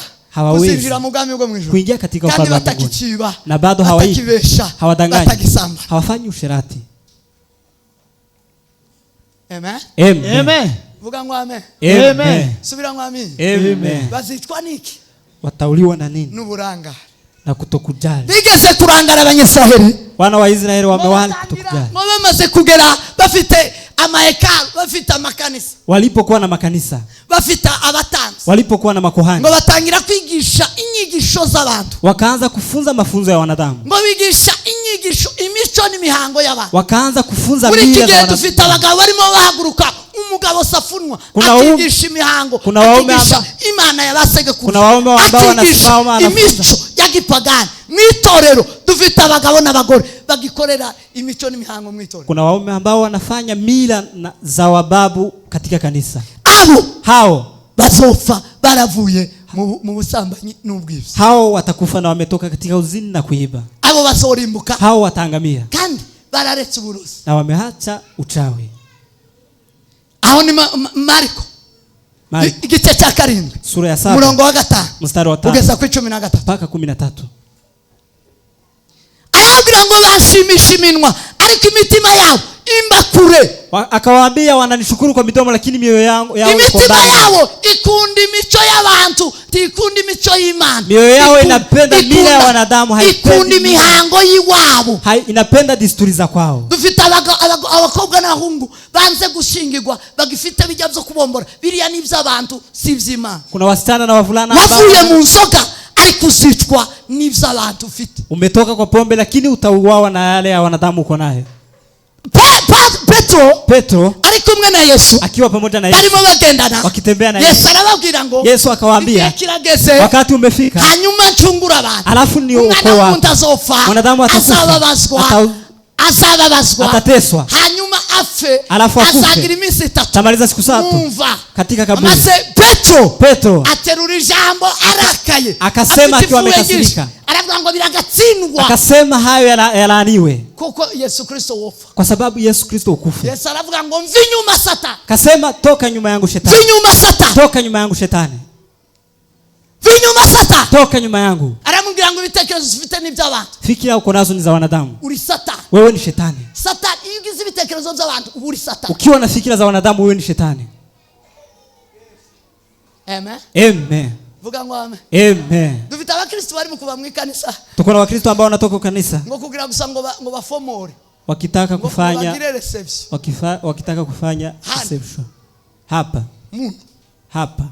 kuzinjira mu bwami bwo mwijuru, kuingia katika ufalme wa Mungu, na bado hawaishi, hawadanganyi, hawafanyi usherati. Amen. Amen. Amen. Vuga ngo amen. Amen. Subira ngo amen. Amen. Bazitwa niki? Watauliwa na nini? N'uburanga na kutokujali. Bigeze kurangara abanyesiraheli, wana wa Israeli wamewali kutokujali, bamaze kugera bafite amahekalu, bafite amakanisa, walipokuwa na makanisa, bafite abatanzi, walipokuwa na makuhani, ngo batangira kwigisha inyigisho z'abantu, wakaanza kufunza mafunzo ya wanadamu, ngo bigisha inyigisho, imico n'imihango y'abantu, wakaanza kufunza mila za wanadamu. dufite abagabo barimo bahaguruka, umugabo Safunwa akigisha imihango, kuna waume akigisha Imana yabasege kuja, kuna waume ambao wanasimama imico ya gipagani mwitorero, dufite abagabo n'abagore bagikorera imico n'imihango mwitorero, kuna waume ambao wanafanya mila za wababu katika kanisa. Hao bazofa baravuye mu busambanyi n'ubwizi, hao watakufa na wametoka katika uzini na kuiba, abo bazorimbuka, hao wataangamia, kandi bararetse uburozi na wameacha uchawi. Aho ni Mariko igice cya 7 sura ya 7 murongo wa 5 mstari wa 5 ugeza ku 13 mpaka 13. Arabwira ngo bashimisha iminwa, ariko imitima yabo imba kure. Akawaambia wananishukuru kwa midomo, lakini mioyo yao imitima yao ikunda imico y'abantu, tikunda imico y'Imana. Mioyo yao inapenda mila ya wanadamu, haipendi imihango y'iwabo, inapenda desturi za kwao. Dufite abakobwa n'abahungu banze gushingirwa, bagifite bijya byo kubombora, biriya ni iby'abantu si iby'Imana. Kuna wasichana na wavulana wavuye mu nzoga ariko uzicwa n'iby'abantu ufite. Umetoka kwa pombe lakini utauawa na yale ya wanadamu uko nayo. Petro ari kumwe na Yesu, akiwa pamoja na Yesu, barimo bagendana, wakitembea na Yesu arababwira ngo, Yesu akawaambia wakati umefika, hanyuma ncungura abantu, alafu ni uko wako, mwanadamu atakufa, azababazwa, atateswa, hanyuma afe, azagira iminsi 3, tamaliza siku 3 katika kaburi. Maze Petro aterura ijambo arakaye, akasema akiwa amekasirika, aravuga ngo biragatsindwa, akasema hayo yalaaniwe, kuko Yesu Kristo wofa, kwa sababu Yesu Kristo ukufa. Yesu aravuga ngo mvinyuma Satani, akasema toka nyuma yangu Shetani, vinyuma Satani, toka nyuma yangu Shetani, vinyuma Satani, toka nyuma yangu. Aramubwira ngo ibitekerezo ufite ni by'abantu, fikira uko nazo ni za wanadamu, uri Satani, wewe ni Shetani. Satani yugize ibitekerezo by'abantu, uri Satani. Ukiwa na fikira za wanadamu wewe ni Shetani. Amen. Amen. Vuga ngo amen. Amen. Dufite abakristo bari mu kuba mu kanisa, tuko na wakristo ambao wanatoka kanisa ngo kugira gusa ngo bafomore, wakitaka kufanya wakitaka kufanya reception hapa hapa,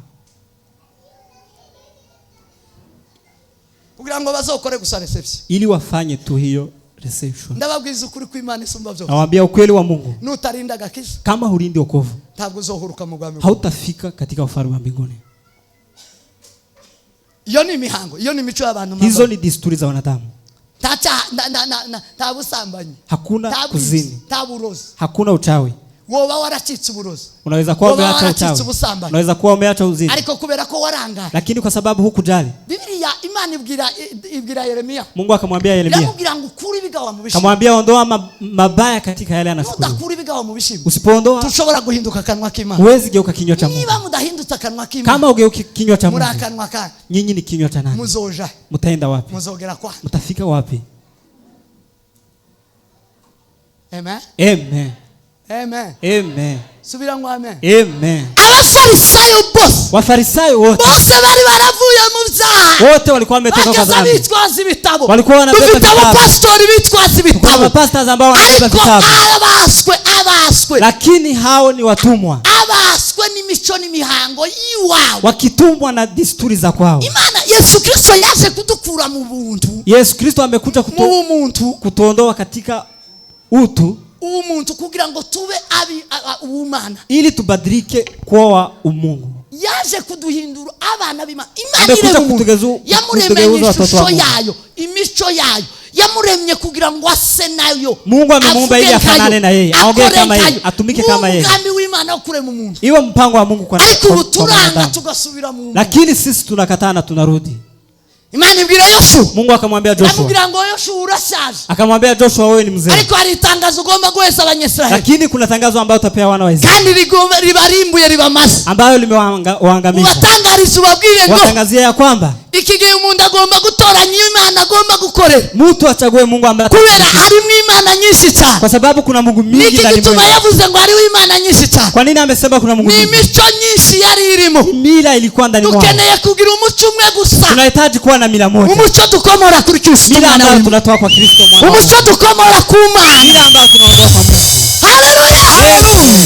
kugira ngo bazokore gusa reception, ili wafanye tu hiyo reception. Ndababwiza ukuri ku Imana isumba byose. Nawaambia ukweli wa Mungu, nutarinda gakiza, kama hulindi wokovu, ntabwo uzohuruka mu bwami, hautafika katika ufalme wa mbinguni. Iyo ni mihango, iyo ni mico y'abantu, hizo ni desturi za wanadamu. Tabusambanyi, hakuna kuzini, taburozi, hakuna uchawi. Woba waracitse uburozi, unaweza kuwa umeacha uchawi, unaweza kuwa umeacha uzini, ariko kubera ko waranga, lakini kwa sababu hukujali. Biblia Imana ibwira Yeremia. Mungu akamwambia Yeremia. Yamubwira ngo ukuri bigawa mu bishimbo. Akamwambia ondoa mabaya katika yale anashukuru. Udakuri bigawa mu bishimbo. Usipoondoa tushobora guhinduka kanwa k'Imana. Huwezi geuka kinywa cha Mungu. Niba mudahindutse kanwa k'Imana. Kama ugeuki kinywa cha Mungu. Muri kanwa ka. Nyinyi ni kinywa cha nani? Muzoja. Mutaenda wapi? Muzogera kwa. Mutafika wapi? Amen. Amen. Amen. Amen. Subira ngo amen. Amen. Abafarisayo bose. Wafarisayo wote. Bose bari baravuye mu byaha. Wote walikuwa wametoka kwa dhambi. Bakazabitwaza ibitabo. Walikuwa wanabeba vitabu. vitabu. Pastori bitwaza ibitabo. Kwa pastors ambao wanabeba vitabu. Abaswe. Lakini hao ni watumwa. Abaswe n'imico n'imihango yiwabo. Wakitumwa na desturi za kwao. Imana Yesu Kristo yaje kudukura mu buntu. Yesu Kristo amekuja kutuondoa katika utu. Umuntu kugira ngo tube ubumana. Ili tubadilike kwa umungu. Yaje kuduhindura abana b'Imana. Imana ire umuntu. Yamuremye ishusho yayo, imico yayo. Yamuremye kugira ngo ase nayo. Mungu amemuumba ili afanane na yeye, aongee kama yeye, atumike kama yeye. Umugambi w'Imana kurema umuntu. Iwe mpango wa Mungu kwa nani? Ariko turanga tugasubira mu. Lakini sisi tunakataa na tunarudi. Imana ibwira Yoshua. Mungu akamwambia Joshua. Akamwambia ngo Yoshua urashaje. Akamwambia Joshua wewe ni mzee. Ariko hari itangazo ugomba guheza Abanyisraeli. Lakini kuna tangazo ambalo utapea wana wa Israeli. Kandi ribarimbuye ribamaze. Ambayo limewaangamiza. Watangariza ubabwire ngo. Watangazia ya kwamba iki gihe umuntu agomba gutoranya Imana agomba gukorera. Mtu achague Mungu ambaye kubera harimo Imana nyinshi cyane. Kwa sababu kuna Mungu mingi ndani mwenu. Niki yavuze ngo hariho Imana nyinshi cyane. Kwa nini amesema kuna Mungu mingi? Ni mico nyinshi yari irimo. Mila ilikuwa ndani mwao. Dukeneye kugira umuco umwe gusa. Tunahitaji kuwa na mila moja. Umuco dukomora kuri Kristo. Mila ambayo tunatoa kwa Kristo mwana. Umuco dukomora ku Mana. Mila ambayo tunaondoa kwa Mungu. Haleluya.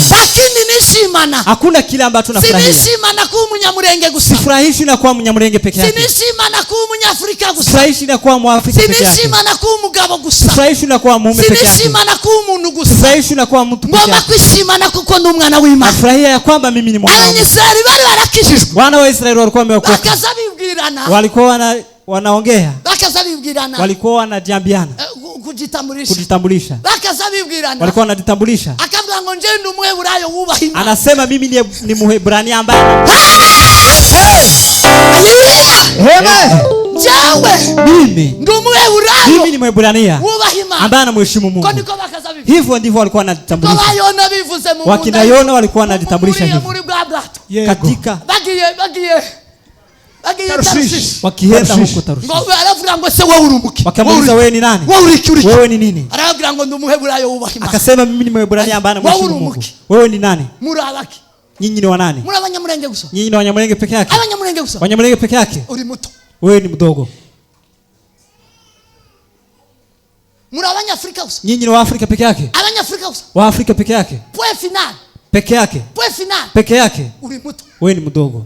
Lakini nishimana. Hakuna kile ambacho tunafurahia. Sinishimana kuba umunyamurenge gusa. Sifurahishi na kuwa mnyamurenge peke yake. Sinishimana kuba umunyafrika gusa. Sifurahishi na kuwa mwafrika peke yake. Sinishimana kuba umugabo gusa. Sifurahishi na kuwa mume peke yake. Sinishimana kuba umuntu gusa. Sifurahishi na kuwa mtu peke yake. Ngomba kwishimana kuko ndi umwana w'Imana. Nafurahia ya kwamba mimi ni mwana wa Mungu. Abanyisraeli bari barakijijwe. Wana wa Israeli walikuwa wameokoka. Bakazabibwirana. Walikuwa wanaongea. Bakazabibwirana. Walikuwa wanajiambiana. Kujitambulisha. Bakazabibwirana. Walikuwa wanajitambulisha. Akavuga ngo nje ndi Umweburayo wubaha Imana. Anasema mimi ni Mhebrania ambaye Amen. Jawe. Mimi ndi Umweburayo. Mimi ni Mhebrania wubaha Imana. ambaye anamheshimu Mungu. Hivyo ndivyo walikuwa wanajitambulisha. Wakina Yona walikuwa wanajitambulisha hivyo. Katika wakienda huko Tarshish. Aravuga ngo se wowe urumuke. Wakamuuliza wewe ni nani? Wewe ni nini? Aravuga ngo ndi Umweburayo wubaha Imana. Akasema mimi ni Mhebrania ambaye anamheshimu Mungu. Wewe ni nani? Murabaki. Nyinyi ni wanani? Muri abanyamurenge gusa. Nyinyi ni wanyamurenge peke yake. Abanyamurenge gusa. Wanyamurenge peke yake. Uri muto. Wewe ni mdogo. Muri abanyafrika gusa. Nyinyi ni Waafrika peke yake. Abanyafrika gusa. Waafrika peke yake. Point final. Peke yake. Point final. Peke yake. Uri muto. Wewe ni mdogo.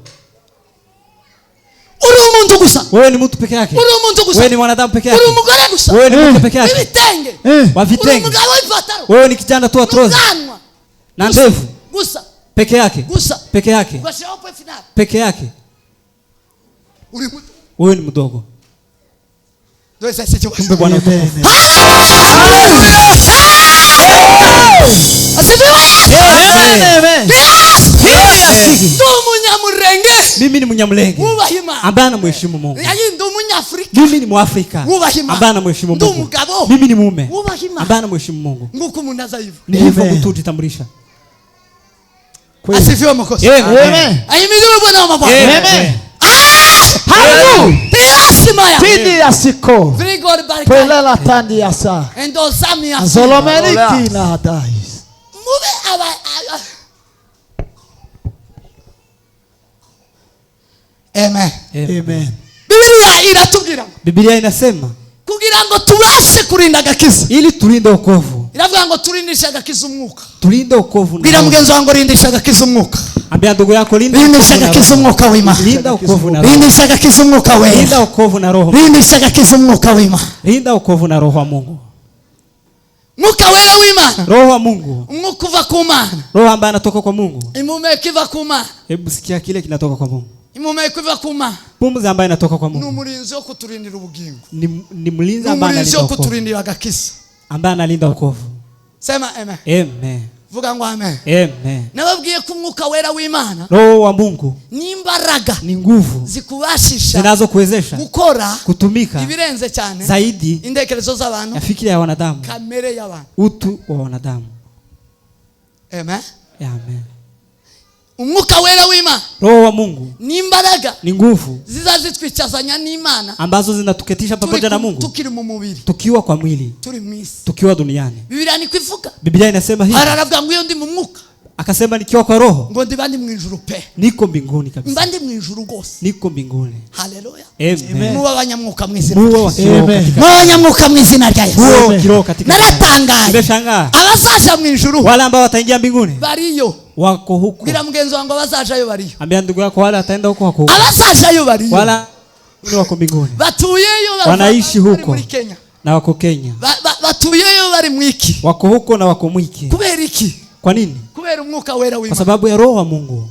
Uri umuntu gusa. Wewe ni mtu peke yake. Uri umuntu gusa. Wewe ni mwanadamu peke yake. Uri umugore gusa. Wewe ni mke peke yake. Ibitenge. Wa vitenge. Uri umugabo w'ipataro. Wewe ni kijana tu atrozi. Na ndevu. Gusa. Peke yake. Gusa. Peke yake. Ugashiraho point final. Peke yake. Uri muto. Wewe ni mdogo. Ndio sasa sio. Kumbe Bwana utukufu. Mimi ni Mnyamulenge ambaye anamheshimu Mungu. Mimi ni Mwafrika ambaye anamheshimu Mungu. Mimi ni mume ambaye anamheshimu Mungu. Ni hivyo kutujitambulisha. Asifiwe Mwokozi. Amen. Ahimidiwe Bwana wa mabwana. Amen. Hallelujah. Tidi yasiko. Vrigor barka. Pelela tandi yasa. Endozami ya. Zolomeniki na hadais. Mube aba. Amen. Amen. Biblia iratubwira. Biblia inasema kugira ngo tubashe kurinda agakiza. Ili tulinde wokovu. Iravuga ngo turindisha agakiza umwuka. Tulinde wokovu. Bwira mugenzi wangu rindisha agakiza umwuka. Ambia ndugu yako rindisha agakiza umwuka w'Imana. Linda wokovu na roho. Rindisha agakiza umwuka w'Imana. Linda wokovu na roho. Rindisha agakiza umwuka w'Imana. Linda wokovu na roho wa Mungu. Mwuka wera w'Imana. Roho wa Mungu. Umwuka uva ku Mana. Roho ambaye anatoka kwa Mungu. Imumeka iva ku Mana. Hebu sikia kile kinatoka kwa Mungu. Imumeka iva ku Mana. Pumzi ambayo inatoka kwa Mungu. Ni umurinzi wo kuturindira ubugingo. Ni mlinzi ambaye analinda wokovu. kuturindira agakiza. Ambaye analinda wokovu. Sema amen. Amen. vuga ngo amen. Amen. Nababwiye ko umwuka wera w'Imana, Roho wa Mungu ni imbaraga, ni nguvu zikubashisha zinazokuwezesha gukora kutumika ibirenze cyane zaidi intekerezo z'abantu, ya fikira ya wanadamu, kamere y'abantu, utu wa wanadamu. amen. Amen. Umwuka wera w'Imana, Roho wa Mungu ni imbaraga, ni nguvu zizazitwicazanya n'Imana ambazo zinatuketisha pamoja na Mungu tukiri mu mubiri, tukiwa kwa mwili, turi mwisi, tukiwa duniani. Biblia ni kwivuga, Biblia inasema hivi, aravuga ngo iyo ndi mu mwuka, akasema nikiwa kwa roho ngo ndi bandi mu ijuru pe, niko mbinguni kabisa, mbandi mu ijuru gose, niko mbinguni. haleluya. Amen. Muba abanyamwuka mu izina, Muwe wa kiroho katika, abanyamwuka mu izina rya Yesu. muwe wa kiroho katika. Naratangaye, Nimeshangaa abazaja mu ijuru, wale ambao wataingia mbinguni bariyo, wako huko. bwira mugenzi wangu abazajayo bariyo, Ambia ndugu yako wale ataenda huko wako huko, abazajayo bariyo, wala wako mbinguni, batuyeyo, wanaishi huko muri Kenya, na wako Kenya, batuyeyo bari mwiki, wako huko na wako mwiki. kubera iki? Kwa nini? Kubera umwuka wera Kwa w'Imana. sababu ya roho wa Mungu.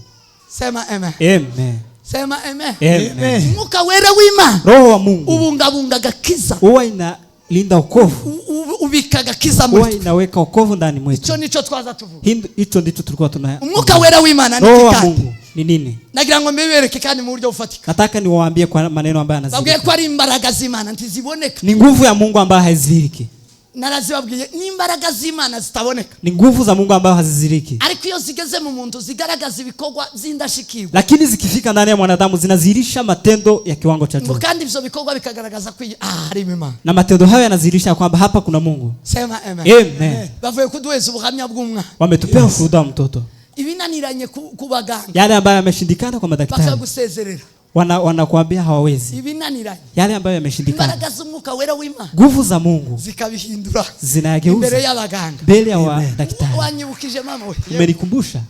Sema amen. Amen. Sema amen. Amen. Umwuka wera w'Imana, Roho wa Mungu ubungabunga gakiza, huwa inalinda wokovu, ubika gakiza huwa muri, inaweka wokovu ndani mwetu. ico nico twaza tuvuga. Hicho ndicho tulikuwa tuna. Umwuka wera w'Imana ni Roho wa kikandi. Mungu ni nini? Nagira ngo mbibereke kandi mu buryo bufatika. Nataka niwaambie kwa maneno ambayo Babwiye anazidi. ko ari imbaraga z'Imana ntiziboneka. Ni nguvu ya Mungu ambayo haiziriki. Narazibabwiye ni imbaraga z'Imana zitaboneka, Ni nguvu za Mungu ambayo haziziriki. ariko iyo zigeze mu muntu zigaragaza ibikorwa z'indashikirwa, Lakini zikifika ndani ya mwanadamu zinazihirisha matendo ya kiwango cha juu. kandi ivyo bikorwa bikagaragaza ko hari Imana. Na matendo hayo yanazihirisha kwamba hapa kuna Mungu. Sema amen. Amen. Bavuye kuduheza ubuhamya bw'umwana, Wametupea ushuhuda wa mtoto. ibinaniranye ku baganga Yale ambayo yameshindikana kwa madaktari, bakagusezerera, wanakuambia hawawezi. ibinaniranye, Yale ambayo yameshindikana, imbaraga z'umwuka wera w'Imana nguvu za Mungu zikabihindura imbere zinayageuza y'abaganga. mbele ya wadaktari. Wanyibukije mama we, Umenikumbusha.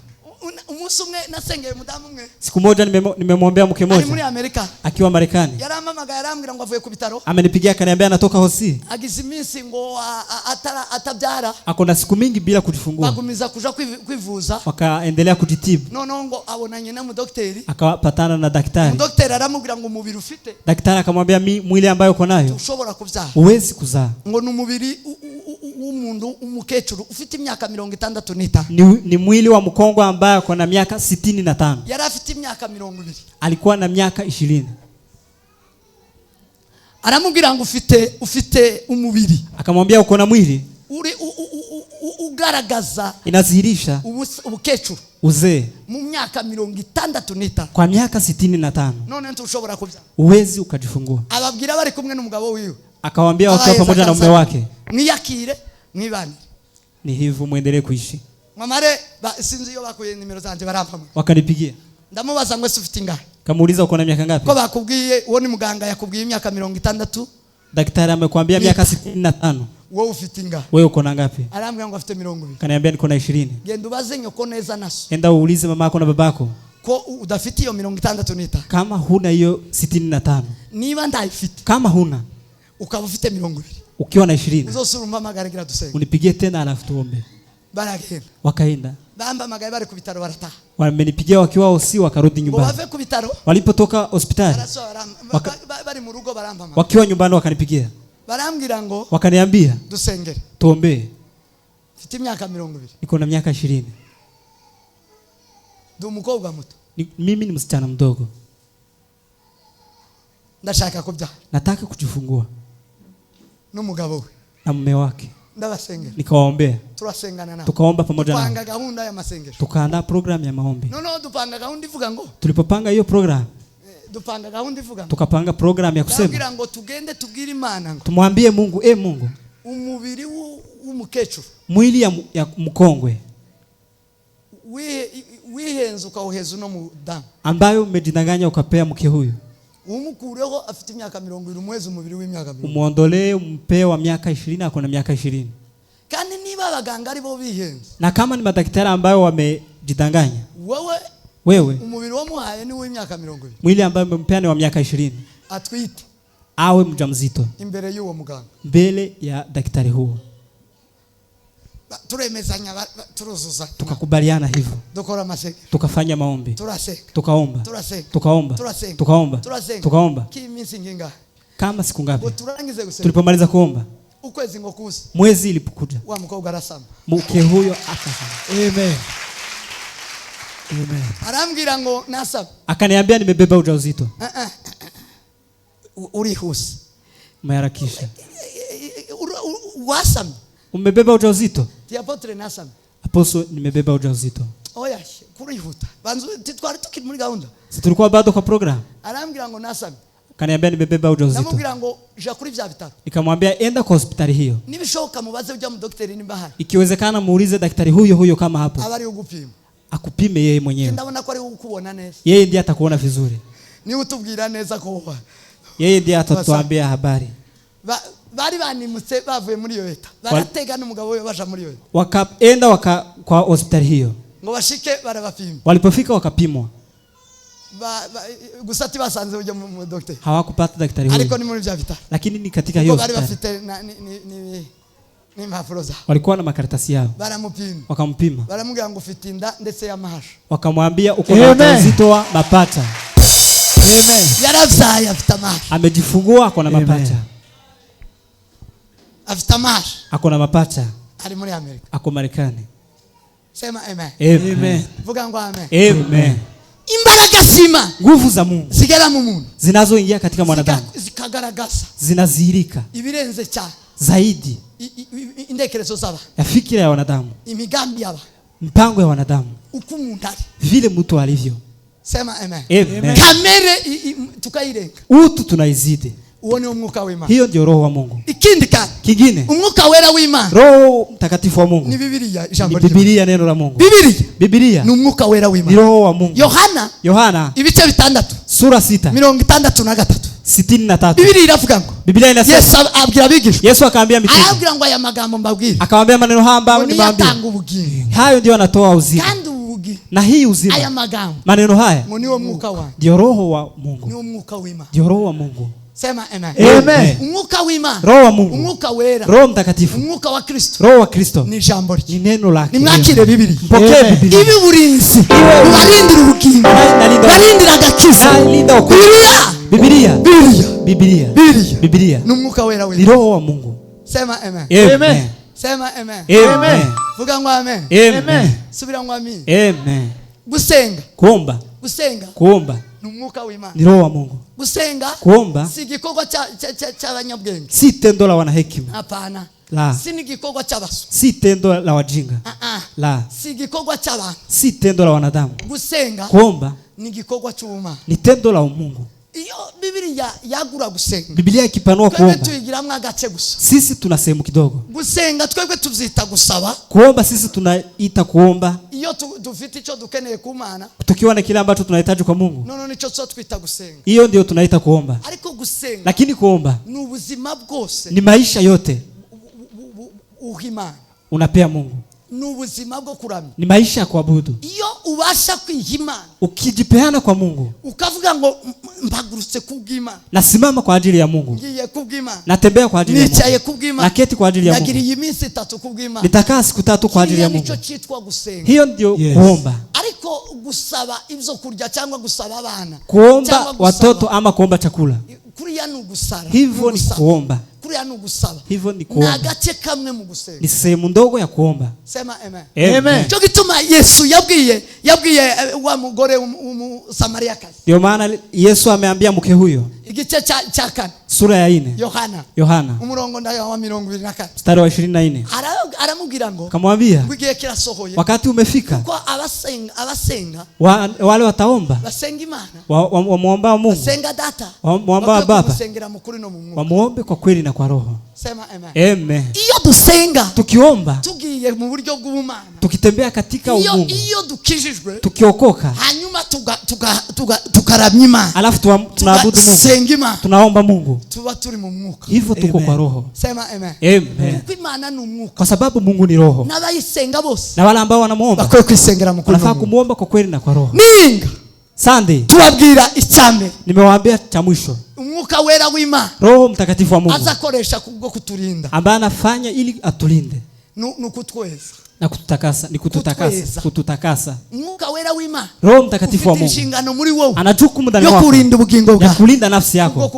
umunsi umwe nasengeye mudamu umwe Siku moja nimemwombea mke ari muri mmoja Amerika, akiwa Marekani. yarampamagaye arambwira ngo avuye ku bitaro, Amenipigia akaniambia anatoka hosi. agize iminsi ngo atabyara, Ako na siku mingi bila kujifungua. bagumiza kuja kwivuza, Wakaendelea kujitibu. noneho ngo abonanye na mudokteri, Akapatana na daktari. mudokteri aramubwira ngo umubiri ufite Daktari akamwambia mwili ambayo uko nayo ushobora kubyara, huwezi kuzaa. ngo ni umubiri w'umuntu umukecuru ufite imyaka 65. Ni mwili wa mkongwe ambaye ako na miaka 65. Yari afite imyaka 20. Alikuwa na miaka 20. Aramubwira ngo ufite umubiri, Akamwambia uko na mwili uri ugaragaza inazihirisha ubukecuru uzee mu myaka 65. kwa miaka 65. None ntushobora kubyara, Uwezi ukajifungua. ababwira bari kumwe n'umugabo wiwe, Akawaambia wakiwa pamoja na mume wake, mwiyakire mwibane, ni hivyo muendelee kuishi. mamare sinzi iyo bakuye nimero zanje barampama, Wakanipigia. ndamubaza ngo ese ufite ingahe, Kamuuliza uko na miaka ngapi? ko bakubwiye uwo ni muganga yakubwiye imyaka 60, Daktari amekwambia miaka 65. wowe ufite ingahe? Wewe uko na ngapi? Arambwira ngo afite 20. Kaniambia niko na 20. Genda ubaze nyoko neza naso Enda uulize mamako na babako ko udafite iyo 65. kama huna hiyo 65. Niba ndayifite, Kama huna, ukaba ufite 20, ukiwa na 20, uzosura umpamagare gira dusenge. unipigie tena alafu tuombe. Baragenda Wakaenda. bampamagaye bari ku bitaro, barataha. Wamenipigia wakiwa hosi, wakarudi Ngo nyumbani. bave ku bitaro, Walipotoka hospitali, bari mu rugo barampamagara, wakiwa nyumbani wakanipigia. barambwira ngo Wakaniambia dusengere, tuombee. mfite imyaka 20, Niko na miaka 20. ndi umukobwa muto, Mimi ni msichana mdogo. ndashaka kubyara Nataka kujifungua n'umugabo we, na mume wake. ndabasengera, Nikawaombea. turasengana nao, Tukaomba pamoja nao. dupanga gahunda ya masengesho, Tukaandaa program ya maombi. noneho dupanga gahunda ivuga ngo, Tulipopanga hiyo program, dupanga gahunda ivuga ngo, tukapanga program ya kusema ndabwira ngo tugende tubwire Imana ngo tumwambie Mungu, Mungu, umubiri w'umukecuru mwili ya mkongwe wihenze ukawuheza uno mudamu, ambayo umejidanganya ukapea mke huyu, umukureho afite imyaka 20, umwezi umubiri w'imyaka 20, umuondolee umpe wa miaka 20, ako na miaka 20. kandi niba abaganga ari bo bihenze, Na kama ni madaktari ambayo wamejidanganya, wewe wewe umubiri wamuhaye ni w'imyaka 20, mwili ambayo umempea ni wa miaka 20, atwite awe mjamzito imbere y'uwo muganga, mbele ya daktari huo. turemezanya, turuzuza, Tukakubaliana hivyo, dukora amasengesho, tukafanya maombi, turaseka, tukaomba, turaseka, tukaomba, turaseka, tukaomba, turaseka, tukaomba. kiminsi nginga Kama siku ngapi? ngo turangize gusenga, Tulipomaliza kuomba, ukwezi ngo kuze mwezi ilipokuja wa mkobwa arasama mke huyo akasema. Amen. Amen. Arambwira ngo nasama. Akaniambia nimebeba ujauzito. Urihuse. Umeharakisha. Wasama. Umebeba ujauzito? Ti apotre nasama. Apostle, nimebeba ujauzito. Oya, kurihuta. Banzu titwari tukiri muri gahunda. Si tulikuwa bado kwa program. Arambwira ngo nasama. Akaniambia nimebeba ujauzito. Namubwira ngo ja kuri vya bitaro. Nikamwambia enda kwa hospitali hiyo. Nibishoka mubaze ujya mu daktari nimba hari. Ikiwezekana muulize daktari huyo kama hapo. Abari ugupima. Akupime yeye mwenyewe. Ndabona ko ari ukubona neza. Yeye ndiye atakuona vizuri. Ni utubwira neza ko yeye ndiye atatuambia habari. Bari banimutse bavuye muri yo leta. Baratega n'umugabo we baje muri yo. Wakaenda kwa hospitali hiyo. Ngo bashike barabapima. Walipofika wakapimwa. Gusati basanze ujya mu daktari. Hawakupata daktari huyo. Ariko ni muri vya vitaro. Lakini ni katika hiyo hospitali. Bari bafite ni mafroza. Walikuwa na makaratasi yao. Barampima. Wakampima. Baramubwira ngo ufite inda ndetse y'amahasho. Wakamwambia uko na ujauzito wa mapacha. Amen. Yaravyaye afite amahasho. Amejifungua ako na mapacha. Afite amahasho. Ako na mapacha. Ari muri Amerika. Ako Marekani. Sema amen. Amen. Vuga ngo amen. Amen. Imbaraga zima. Nguvu za Mungu. Zigera mu muntu. Zinazoingia katika mwanadamu. Zikagaragaza. Zinazihirika. Ibirenze cyane. Zaidi. Indekerezo zaba. Ya fikira ya wanadamu. Imigambi yaba. Mpango ya wanadamu. Uko umuntu ari. Vile mtu alivyo. Sema amen. Amen. Kamere tukairenga. Utu tunaizidi. Uone umwuka w'Imana. Hiyo ndio roho wa Mungu. Ikindi kandi. Kingine. Umwuka wera w'Imana. Roho mtakatifu wa Mungu. Ni Biblia jambo la Biblia neno la Mungu. Biblia. Ni umwuka wera w'Imana. Ni roho wa Mungu. Yohana. Ibice bitandatu. Sura 6. 63. 63. Biblia iravuga ngo. Biblia inasema. Yesu abwira abigishwa. Yesu akaambia mitume. Ayabwira ngo aya magambo mbabwira. Akamwambia maneno haya ambayo nimwambia. Hayo ndio anatoa uzima. Kandi ubugi. Na hii uzima. Aya magambo. Maneno haya. Ni umwuka wa. Ndio roho wa Mungu. Ni umwuka w'Imana. Ndio roho wa Mungu. Sema amen. Amen. Umwuka w'Imana. Roho wa Mungu. Umwuka wera. Roho mtakatifu. Umwuka wa Kristo. Roho wa Kristo. Ni jambo rye. Ni neno lake. Nimwakire Biblia. Mpokee Biblia. Ibi burinzi. Barindira ubugingo. Barindira agakiza. Biblia. Ni umwuka wera wera. Ni roho wa Mungu. Sema amen. Amen. Sema amen. Amen. Vuga ngo amen. Amen. Subira ngo amen. Amen. Gusenga. Kuomba. Ni umwuka w'Imana. Ni roho wa Mungu. Gusenga. Kuomba. Si gikorwa cy'abanyabwenge. Si tendo la wanahekima. Hapana. La. Si ni gikorwa cy'abasu. Si tendo la wajinga. La. Si gikorwa cy'abantu. Si tendo la wanadamu. Gusenga. Kuomba. Ni gikorwa cy'Imana. Ni tendo la Mungu. Iyo Biblia yagura gusenga. Biblia ikipanua kuomba. Twebwe tuyigiramwe agace gusa. Sisi tuna sehemu kidogo. Gusenga twebwe tuvyita gusaba. Kuomba sisi tunaita kuomba. Iyo dufite icyo dukeneye ku Mana. Tukiwa na kile ambacho tunahitaji kwa Mungu. Nono nico cyo twita gusenga. Hiyo ndio tunaita kuomba. Ariko gusenga. Lakini kuomba ni ubuzima bwose. Ni maisha yote. Uhimana. Unapea Mungu. Ni ubuzima bwo kuramya. Ni maisha ya kuabudu. Iyo ubasha kwihimana. Ukijipeana kwa Mungu. Ukavuga ngo mpagurutse kubw'Imana. Nasimama kwa ajili ya Mungu. Ngiye kubw'Imana. Natembea kwa ajili ya Mungu. Nicaye kubw'Imana. Naketi kwa ajili ya Mungu. Nagiriye iminsi 3 kubw'Imana. Nitakaa siku 3 kwa ajili ya Mungu. Nico cyitwa gusenga. Hiyo ndio kuomba. Ariko gusaba ibyo kurya cyangwa gusaba abana. Kuomba watoto ama kuomba chakula. Kuriya ni ugusara. Hivyo ni kuomba. Kuriya ni ugusaba. Hivyo ni kuomba. Na gace kamwe mu gusenga. Ni sehemu ndogo ya kuomba. Sema amen. Amen. Cyo gituma Yesu yabwiye wa mugore Samariyakazi. Ndio maana Yesu ameambia mke huyo. Igice cha 4. Sura ya 4. Yohana. Umurongo ndayo wa 24. Mstari wa 24. Aramubwira ngo. Kamwambia. Bigiye kirasohoye. Wakati umefika. Kwa abasenga. Wale wataomba. Basenga Imana. Wamuomba Mungu. Basenga data. Wamuomba Baba. Basengera mukuri no mu mwuka. Wamuombe kwa kweli na kwa roho. Sema amen. Amen. Iyo dusenga. Tukiomba. Tugiye mu buryo bw'Imana. Tukitembea katika umungu. Iyo dukijijwe. Tukiokoka. Hanyuma tukaramya Imana. Alafu tunaabudu Mungu. Tunaomba Mungu. Tuba turi mu mwuka. Hivyo tuko kwa roho. Sema amen. Amen. Kuko Imana ni umwuka. Kwa sababu Mungu ni roho. N'abayisenga bose. Na wale ambao wanamuomba. Bakwiye kwisengera mu kunafaa kumuomba kwa kweli na kwa roho. Ninga. Sunday. Tubabwira icyambe. Nimewaambia cha mwisho. Umwuka wera w'Imana. Roho mtakatifu wa Mungu. Azakoresha kubwo kuturinda. Ambaye anafanya ili atulinde. Nukutweza. na kututakasa, ni kututakasa, kututakasa. Mwuka wera w'Imana, Roho Mtakatifu wa Mungu inshingano muri wowe, ana jukumu ndani wako kulinda ubugingo bwawe, kulinda nafsi yako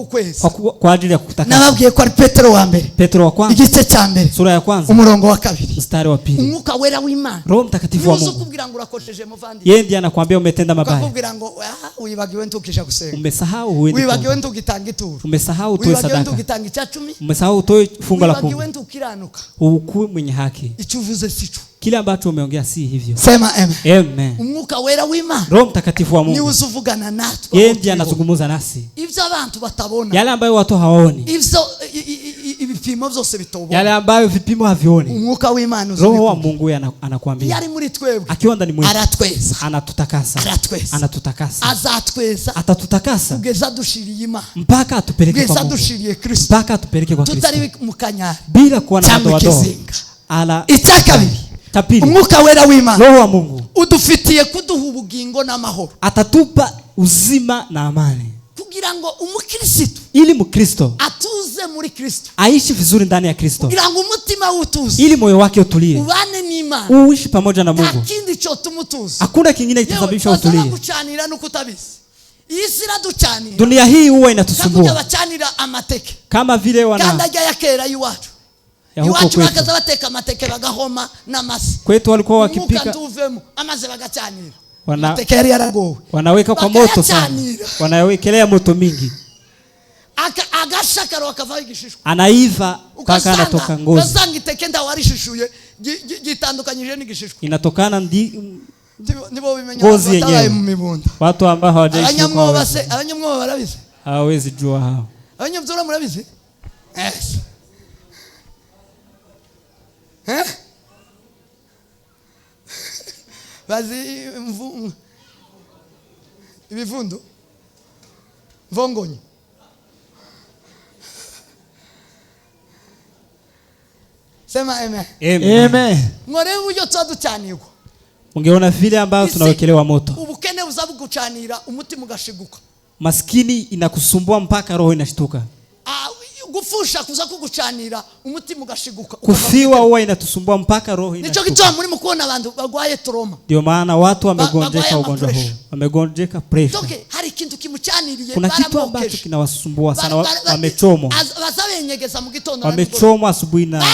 kwa ajili ya kukutakasa. Nababwiye ko ari Petero wa mbere, Petro wa kwanza igice cya mbere, sura ya kwanza umurongo wa 2, mstari wa 2. Mwuka wera w'Imana, Roho Mtakatifu wa Mungu, kubwira ngo urakosheje muvandi, yeye ndiye anakuambia umetenda mabaya, kubwira ngo wibagiwe ntukisha gusenga, umesahau huendi, wibagiwe ntukitanga ituro, umesahau utoe sadaka, wibagiwe ntukitanga icyacumi, umesahau utoe fungu la 10, wibagiwe ntukiranuka, ukuwe mwenye haki. ichuvuze sicho, kile ambacho umeongea si hivyo. Sema amen. Amen. Umwuka wera w'Imana, Roho Mtakatifu wa Mungu, ni uzuvugana natwe, yeye ndiye anazungumza nasi, ivyo abantu batabona, yale ambayo watu hawaoni, ivyo ibipimo byose bitobona, yale ambayo vipimo havioni. Umwuka w'Imana, Roho wa Mungu anakuambia, yari muri twebwe, akiwa ndani mwetu, aratweza, anatutakasa, anatutakasa, azatweza, atatutakasa kugeza dushiriye Imana, mpaka atupeleke kwa Mungu, dushiriye Kristo, mpaka atupeleke kwa Kristo, tutari mukanyari, bila kuwa na madoa. Icyakabiri, tapili, Umwuka wera w'Imana, Roho wa Mungu udufitiye kuduha ubugingo n'amahoro, atatupa uzima na amani, kugira ngo umukristo, ili mkristo atuze muri Kristo, aishi vizuri ndani ya Kristo, kugira ngo umutima utuze, ili moyo wake utulie, ubane n'Imana, uishi pamoja na Mungu. kindi cyo tumutuze, Hakuna kingine kitasababisha utulie. Kucanira n'ukutabizi, isi iraducanira, dunia hii huwa inatusumbua, bacanira amateke kama vile kanda ya kera iwacu, iwacu bakaza bateka amateke bagahoma n'amasi, kwetu walikuwa wakipika amaze bagacanira, amateke yari yaragowe, wanaweka kwa moto sana, wanawekelea moto mingi, agashakaro akavaho igishishwa, anaiva mpaka anatoka ngozi, ugasanga iteke ndawarishishuye gitandukanyije n'igishishwa, inatokana nibo bimenya ngozi yenyewe. mu mibunda, watu ambao hawajaishi kwa abanyamwoba barabizi, hawezi jua hao. Abanyamzura murabizi? Yes. Bazi ibivundo vongonyo, sema amen. Amen. Ngore uburyo twaducanirwa, ungeona vile ambao tunawekelewa moto, ubukene buzabugucanira umutima ugashiguka, maskini inakusumbua mpaka roho inashtuka, gufusha kuza kugucanira umutima ugashiguka, kufiwa huwa inatusumbua mpaka roho inashtuka. Nicho kitu muri mukuona abantu bagwaye trauma, ndio maana watu wamegonjeka ugonjwa huu, wamegonjeka pressure, hari ikintu kimucaniriye, kuna kitu ambacho kinawasumbua sana, wamechomwa, bazabenyegeza mu gitondo, wamechomwa asubuhi na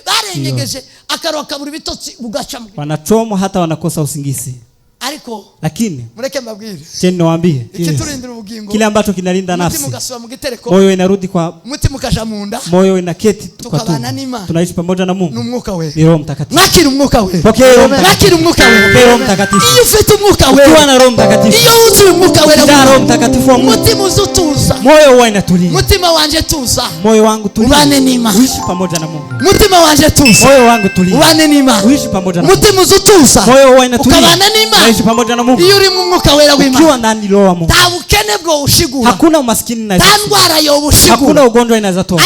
barenyegeje akaroka buri bitotsi bugaca, wanachomwa hata wanakosa usingizi. Ariko lakini mureke mbabwire, je, niwaambie ikiturindira ubugingo, kile ambacho kinalinda nafsi, mutereko, moyo inarudi kwa mutima ukaja munda, moyo inaketi kwa tumbo, tunaishi pamoja na Mungu, n'umwuka wewe, ni Roho Mtakatifu. Nakiri umwuka wewe, pokea Roho Mtakatifu, nakiri umwuka wewe, pokea Roho Mtakatifu. Iyo ufite umwuka wewe, ukiwa na Roho Mtakatifu, iyo uzuye umwuka wewe, Roho Mtakatifu wa Mungu, mutima uzutuza, moyo huwa inatulia, mutima wanje tuza, moyo wangu tulia, ubane n'Imana, uishi pamoja na Mungu, mutima wanje tuza, moyo wangu tulia, ubane n'Imana, uishi pamoja na Mungu, mutima uzutuza, moyo huwa inatulia, ukabana n'Imana, uishi pamoja na Mungu. Iyo uri mu mwuka wera w'Imana, ukiwa ndani Roho wa Mungu, tabukene bwo ushigura, hakuna umaskini na ndwara yo bushigura, hakuna ugonjwa inaweza toa,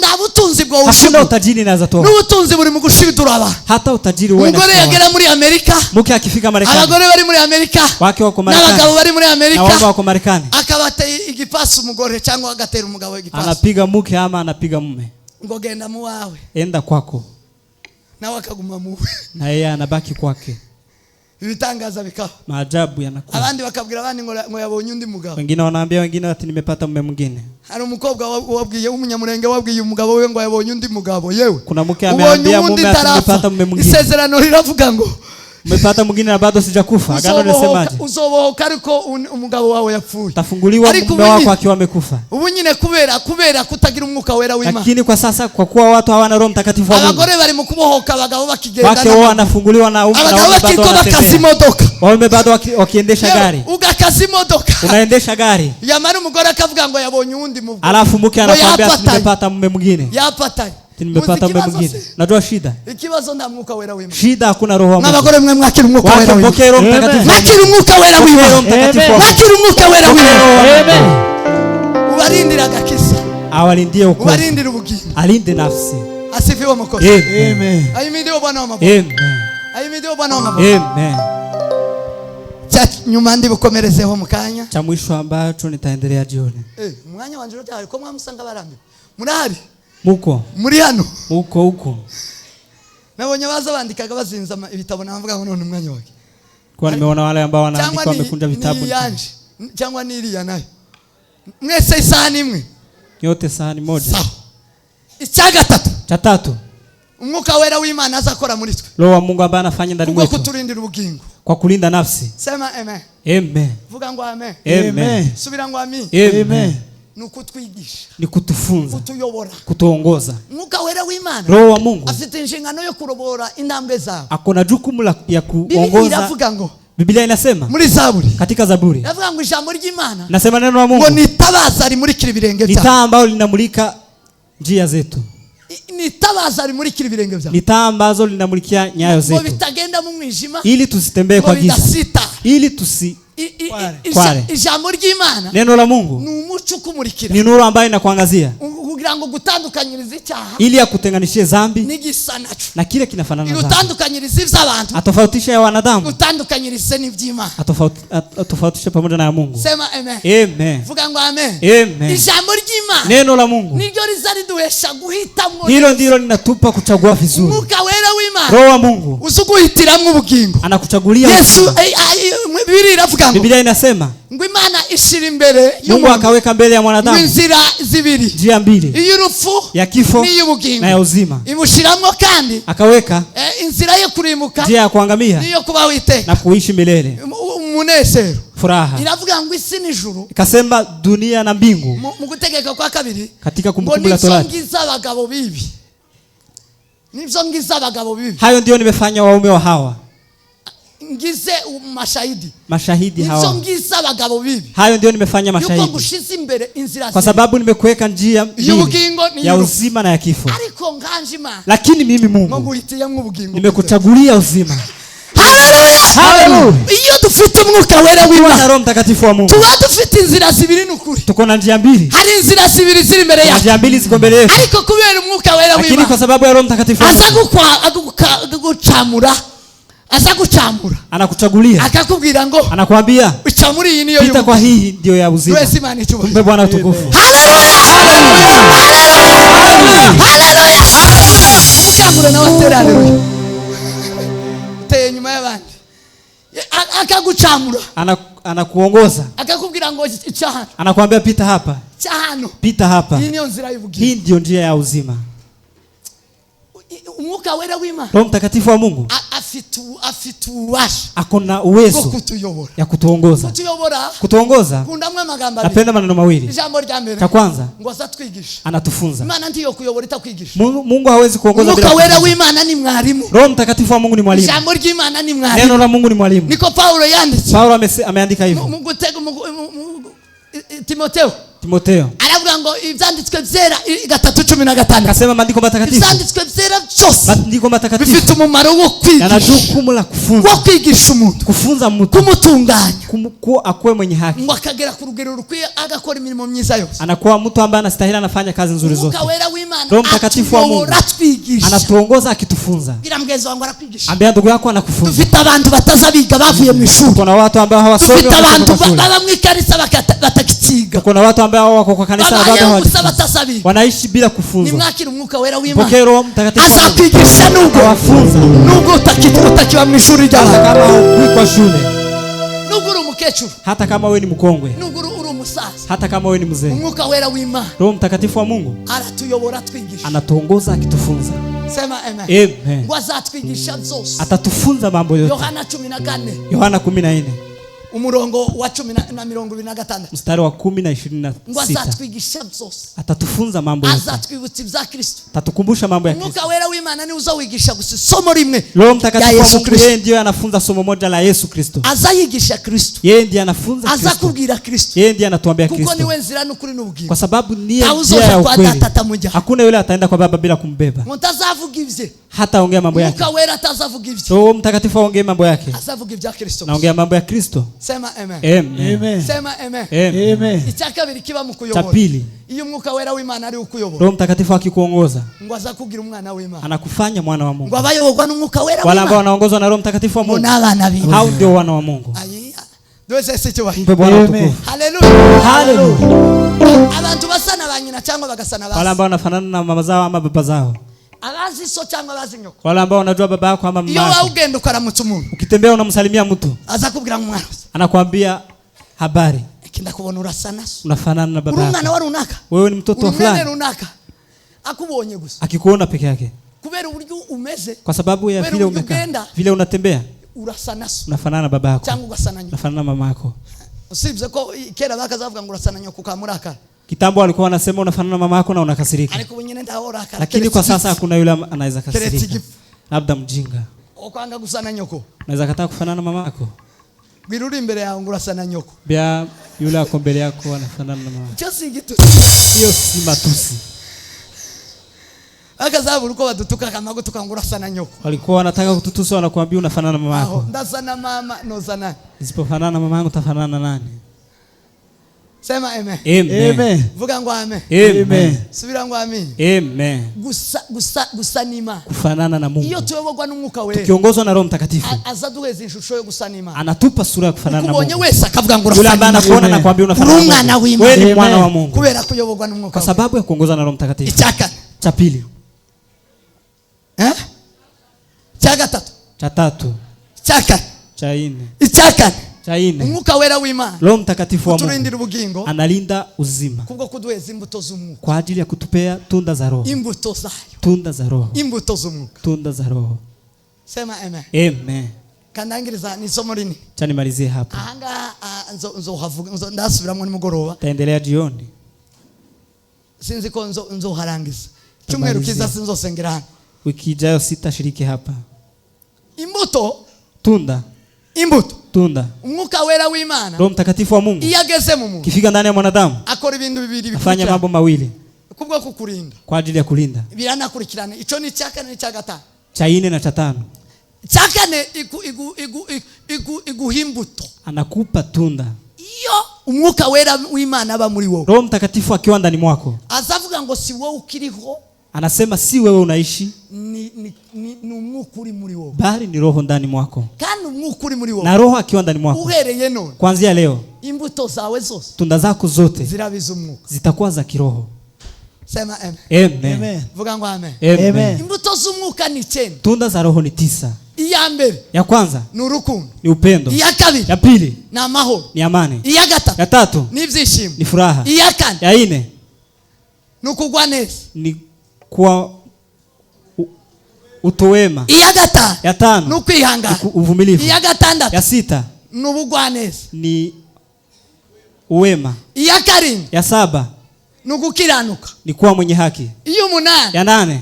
na butunzi bwo hakuna ushigura, utajiri inaweza toa, n'ubutunzi buri mu gushidura aba, hata utajiri wewe. Umugore yagera muri Amerika, mke akifika Marekani, abagore bari muri Amerika, wake wako Marekani, n'abagabo bari muri Amerika, na wao wako Marekani, akabate igipasi umugore cyangwa agatera umugabo igipasi, anapiga mke ama anapiga mume, ngo genda mu wawe, enda kwako, nawe akaguma muwe, na yeye anabaki kwake. Ibitangaza bikaba, maajabu yanakuwa. Abandi bakabwira abandi ngo yabonye undi mugabo, wengine wanaambia wengine ati nimepata mume mwingine. Hari umukobwa wabwiye umunyamurenge wabwiye umugabo we ngo yabonye undi mugabo, yewe kuna mke ameambia mume ati nimepata mume mwingine, isezerano riravuga ngo umepata mwingine na bado sijakufa. Agano linasemaje? Uzobohoka ariko umugabo wawe yapfuye, tafunguliwa mume wako akiwa amekufa. Ubu nyine kubera kutagira umwuka wera w'Imana, lakini kwa sasa kwa kuwa watu hawana Roho Mtakatifu wa Mungu, abagore bari mu kubohoka, abagabo bakigenda, wake wao wanafunguliwa na abagabo bakikaza imodoka, waume bado wakiendesha gari, ugakaza imodoka, unaendesha gari, yamara umugore akavuga ngo yabonye undi mugabo, alafu mke anakuambia nimepata mume mwingine, yapatanye, nimepata mume mwingine. Najua shida, ikibazo nda mwuka wera w'Imana, shida hakuna Roho wa Mungu. N'abagore mwe mwakira umwuka wera w'Imana, pokea Roho Mtakatifu, mwakira umwuka wera w'Imana, mwakira umwuka wera w'Imana. Amen. Ubarindira agakisa, awalindie uko, ubarindira ubugingo, alinde nafsi. Asifiwe Mwokozi. Amen. Ahimidiwe Bwana wa mabwana. Amen. Ahimidiwe Bwana wa mabwana. Amen. Nyuma ndi bukomerezeho mukanya cha mwisho ambacho nitaendelea jioni. Mwanya wanje ryo ko mwamusanga barambi. Murahari? Muko. Muri hano? Muko huko. nabonye baza bandikaga bazinza ibitabo navuga ngo none umwanya wake. Kwa nimeona wale ambao wanaandika wamekunja vitabu. Cyangwa niriya nayo. Mwese isahani imwe. Yote sahani moja. Sawa. Icya gatatu. Cha tatu. Umwuka wera w'Imana azakora muri twe. Roho wa Mungu ambaye anafanya ndani mwetu. Kwa kuturindira ubugingo. Kwa kulinda nafsi. Sema amen. Amen. Vuga ngo amen. Amen. Subira ngo amen. Amen. Nukutwigisha. Ni kutufunza. Kutuyobora. Kutuongoza. Umwuka wera w'Imana. Roho wa Mungu afite inshingano yo kurobora intambwe zawe. Akona jukumu ya kuongoza. Biblia inavuga ngo Biblia inasema muri Zaburi. Katika Zaburi. Inavuga ngo ijambo ry'Imana. Nasema neno la Mungu. Ngo nitabaza rimurikira ibirenge byawe. Ni taa ambalo linamulika njia zetu. Ni tabaza rimurikira ibirenge byawe. Ni taa ambazo linamulikia nyayo zetu. Ngo bitagenda mu mwijima. Ili tusitembee kwa giza. Ili kware. Ijambo ry'Imana. Neno la Mungu. Ni umucyo kumurikira. Ni nuru ambayo inakuangazia. Kugira ngo gutandukanyiriza icyaha. Ili akutenganishie dhambi. N'igisa naco. Na kile kinafanana na dhambi. Gutandukanyiriza ivy'abantu. Atofautisha ya wanadamu. Gutandukanyiriza n'ivy'Imana. Atofautisha pamoja na ya Mungu. Sema amen. Amen. Vuga ngo amen. Amen. Ijambo ry'Imana. Neno la Mungu. Niryo rizariduhesha guhitamwo. Hilo ndilo linatupa kuchagua vizuri. Umwuka wera w'Imana. Roho wa Mungu. Usuguhitiramwo ubugingo. Anakuchagulia. Yesu Biblia iravuga ngo. Biblia inasema ngo Imana ishira imbere Mungu akaweka mbele ya mwanadamu inzira zibiri. Njia mbili. Iy'urupfu ya kifo n'iy'ubugingo. Na ya uzima. Imushiramwo kandi akaweka inzira yo kurimuka. Njia ya kuangamia. Niyo kubaho iteka. Na kuishi milele. Umunezero. Furaha. Iravuga ngo isi n'ijuru. Ikasema dunia na mbingu. Mu gutegeka kwa kabiri. Katika Kumbukumbu la Torati. Ngiza abagabo bibi. Nivyo ngiza abagabo bibi. Hayo ndio nimefanya waume wa Hawa. Ngize mashahidi hawa. Nivyo ngiza abagabo bibi. Hayo ndio nimefanya mashahidi. Yuko gushiza imbere inzira. Kwa sababu nimekuweka njia mbili. Ya uzima na ya kifo. Ariko nganje Imana. Lakini mimi Mungu nimekuchagulia uzima. Haleluya. Iyo dufite umwuka wera w'Imana na Roho Mtakatifu wa Mungu. Tuba dufite inzira zibiri n'ukuri. Tuko na njia mbili. Hari inzira zibiri ziri imbere yacu. Njia mbili ziko mbele yetu. Ariko kubera umwuka wera w'Imana. Lakini kwa sababu ya Roho Mtakatifu wa Mungu. Aza gucamura. Anakuchagulia. Akakubwira ngo. Anakuambia. Uchamuri iyi niyo. Pita kwa hii ndio ya uzima. Wewe Imana itubu. Mpe Bwana utukufu. Haleluya. Uchamura na watera haleluya. Te nyuma y'abandi. Akagucamura. Anakuongoza. Akakubwira ngo icyaha. Anakuambia pita hapa. Cyahano. Pita hapa. Hii niyo nzira y'ubugingo. Hii ndio njia ya uzima. Umwuka wera w'Imana. Roho Mtakatifu wa Mungu. Afitu ubasha. Akona uwezo ya kutuongoza. Kutuongoza. Kundamwe magamba. Napenda maneno mawili. Ijambo rya mbere. Cha kwanza. Ngo azatwigisha. Anatufunza. Imana ndiyo kuyobora itakwigisha. Mungu hawezi kuongoza bila. Umwuka wera w'Imana ni mwalimu. Roho Mtakatifu wa Mungu ni mwalimu. Ijambo ry'Imana ni mwalimu. Neno la Mungu ni mwalimu. Niko Paulo yanditse. Paulo ameandika hivyo. Timotheo. Aravuga ngo ivyanditswe vyera 3:15. Akasema maandiko matakatifu. Ivyanditswe vyera byose. Maandiko matakatifu. Bifite umumaro wo kwigisha. Na jukumu la kufunza. Wo kwigisha umuntu. Kufunza mtu. Kumutunganya. Akue mwenye haki. Ngo akagera ku rugero rukwiye agakora imirimo myiza yose. Anakuwa mtu ambaye anastahili anafanya kazi nzuri zote. Umwuka wera w'Imana. Roho Mtakatifu wa Mungu. Anatuongoza akitufunza. Bila mgenzi wangu arakwigisha. Ambia ndugu yako anakufunza. Dufite abantu batazabiga bavuye mu ishuri. Kuna watu ambao hawasomi. Dufite abantu baba mu ikanisa batakitsiga. Kuna watu ambao wako kwa kanisa na bado wanaishi bila kufunzwa. Nimwakira umwuka wera w'Imana. Pokea Roho Mtakatifu. Azakwigisha nubwo utakiwa mu ishuri ryawe. Hata kama hukui kwa shule. Nubwo uri umukecuru. Hata kama wewe ni mkongwe. Nubwo uri umusaza. Hata kama wewe ni mzee. Umwuka wera w'Imana. Roho Mtakatifu wa Mungu aratuyobora twigisha. Anatuongoza akitufunza. Sema amen. Amen. Wazatwigisha byose. Atatufunza mambo yote. Yohana 14. Yohana 14. Umurongo wa 10:26. Mstari wa 10 na 26. Wazatwigisha byose. Atatufunza mambo yote. Azatwibutsa ibya Kristo. Atatukumbusha mambo ya Kristo. Umwuka wera w'Imana ni uzawigisha gusa somo rimwe. Roho Mtakatifu wa Mungu yeye ndiye anafunza somo moja la Yesu Kristo. Azayigisha Kristo. Yeye ndiye anafunza Kristo. Azakubwira Kristo. Yeye ndiye anatuambia Kristo. Kuko ni we nzira n'ukuri n'ubugingo. Kwa sababu ni njia ya ukweli. Hakuna yule ataenda kwa Baba bila kumbeba. Mtazavuga ivye. Hata ongea mambo yake. Umwuka wera atazavuga ivye. Roho Mtakatifu aongee mambo yake. Azavuga ibya Kristo. Naongea mambo ya Kristo. Sema amen. Amen. Sema amen. Amen. Icyakabiri kiba mu kuyobora. Cha pili. Iyo umwuka wera w'Imana ari ukuyobora. Roho Mtakatifu akikuongoza. Ngo azakubwira umwana w'Imana. Anakufanya mwana wa Mungu. Ngo abayoborwa n'umwuka wera w'Imana. Wala ambao wanaongozwa na Roho Mtakatifu wa Mungu. N'abana b'Imana. Hao ndio wana wa Mungu. Doze sicyo bahi. Mpe Bwana utukufu. Haleluya. Haleluya. Abantu basana ba nyina cyangwa bagasana basi. Wala ambao wanafanana na mama zao ama baba zao. abazi so cyangwa abazi nyoko, wale ambao wanajua baba yako ama mama iyo yako. ugenda ukaramutsa umuntu, Ukitembea unamsalimia mtu, azakubwira ngo mwana, anakuambia habari, kinda kubona urasa naso, unafanana na baba yako. Urumwana wa runaka, wewe ni mtoto wa fulani, runaka akubonye gusa, akikuona peke yake, kubera uburyo umeze, kwa sababu ya vile umekaa, vile unatembea, urasa naso, unafanana na baba yako cyangwa ugasana nyoko, unafanana na mama yako. usibye ko kera bakazavuga ngo urasa na nyoko kamuraka. Kitambo walikuwa wanasema unafanana na mama yako na unakasirika, ariko ubunyene ndahora akara, lakini kwa sasa hakuna yule anaweza kasirika, labda mjinga. Okwanga gusana nyoko, unaweza kataa kufanana na mama yako, biruri imbere yawe ngo urasa na nyoko, bia yule ako mbele yako anafanana na mama. cyose gitu, hiyo si matusi. akazabu uko badutuka kama gutuka ngo urasa na nyoko, walikuwa wanataka kututusa, wanakuambia unafanana na mama yako. ndasana mama no sana, isipofanana na mama yangu utafanana na nani? Sema amen. Amen. Vuga ngo amen. Amen. Subira ngo amen. Amen. Gusanima. Kufanana na Mungu. Iyo tuyobogwa n'umwuka wera. Tukiongozwa na Roho Mtakatifu. Azaduheza ishusho yo gusanima. Anatupa sura ya kufanana na Mungu. Kubonye wese akavuga ngo urasa. Yule ambaye anakuona na kuambia unafanana na Mungu. Wewe ni mwana wa Mungu. Kubera kuyobogwa n'umwuka. Kwa sababu ya kuongozwa na Roho Mtakatifu. Ichaka. Cha pili. Cha gatatu. Cha tatu. Chaka. Cha nne. Ichaka. Cha nne. Umwuka wera w'Imana. Roho Mtakatifu wa Mungu. Turindira ubugingo. Analinda uzima. Kubwo kuduheza imbuto z'umwuka. Kwa ajili ya kutupea tunda za Roho. Imbuto zayo. Tunda za Roho. Imbuto z'umwuka. Tunda za Roho. Sema amen. Amen. Kandangiriza ni somo rini. Cha nimalizie hapa. Ahanga nzo ndasubiramo nimugoroba. Taendelea jioni. Sinzi ko nzo harangiza. Cyumweru kiza sinzosengera hano. Wiki ijayo sitashiriki hapa. Imbuto. Tunda. Imbuto. Tunda. Umwuka wera w'Imana. Roho Mtakatifu wa Mungu. Iyageze mu muntu. Kifika ndani ya mwanadamu. Akora ibintu bibiri. Afanya mambo mawili. Kubwo kukurinda. Kwa ajili ya kulinda. Biranakurikirana. Ico ni cyaka ni cya gatanu. Cha nne na cha tano. Cyakane iguhimbuto. Anakupa tunda. Iyo umwuka wera w'Imana aba muri wowe. Roho Mtakatifu akiwa ndani mwako. Azavuga ngo si wowe ukiriho. Anasema si wewe unaishi. Ni umwuka uri muri wowe. Bali ni Roho ndani mwako. Kandi umwuka uri muri wowe. Na Roho akiwa ndani mwako. Uhereye none. Kuanzia leo. Imbuto zawe zose. Tunda zako zote. Zirabiza umwuka. Zitakuwa za kiroho. Sema amen. Amen. Amen. Vuga ngo amen. Amen. Imbuto z'umwuka ni 9. Tunda za Roho ni 9. Iya mbere. Ya kwanza ni urukundo. Ni upendo. Iya kabiri. Ya pili. Ni amahoro. Ni amani. Iya gatatu. Ya tatu. Ni ibyishimo. Ni furaha. Iya kane. Ya nne. Ni ukugwa neza. Ni kwa utowema. Iya gatanu. Ya tano. Ni ukwihangana. Uvumilivu. Iya gatandatu. Ya sita. Ni ubugwa neza. Ni uwema. Iya karindwi. Ya saba. Ni ugukiranuka. Ni kuwa mwenye haki. Iya umunani. Ya nane.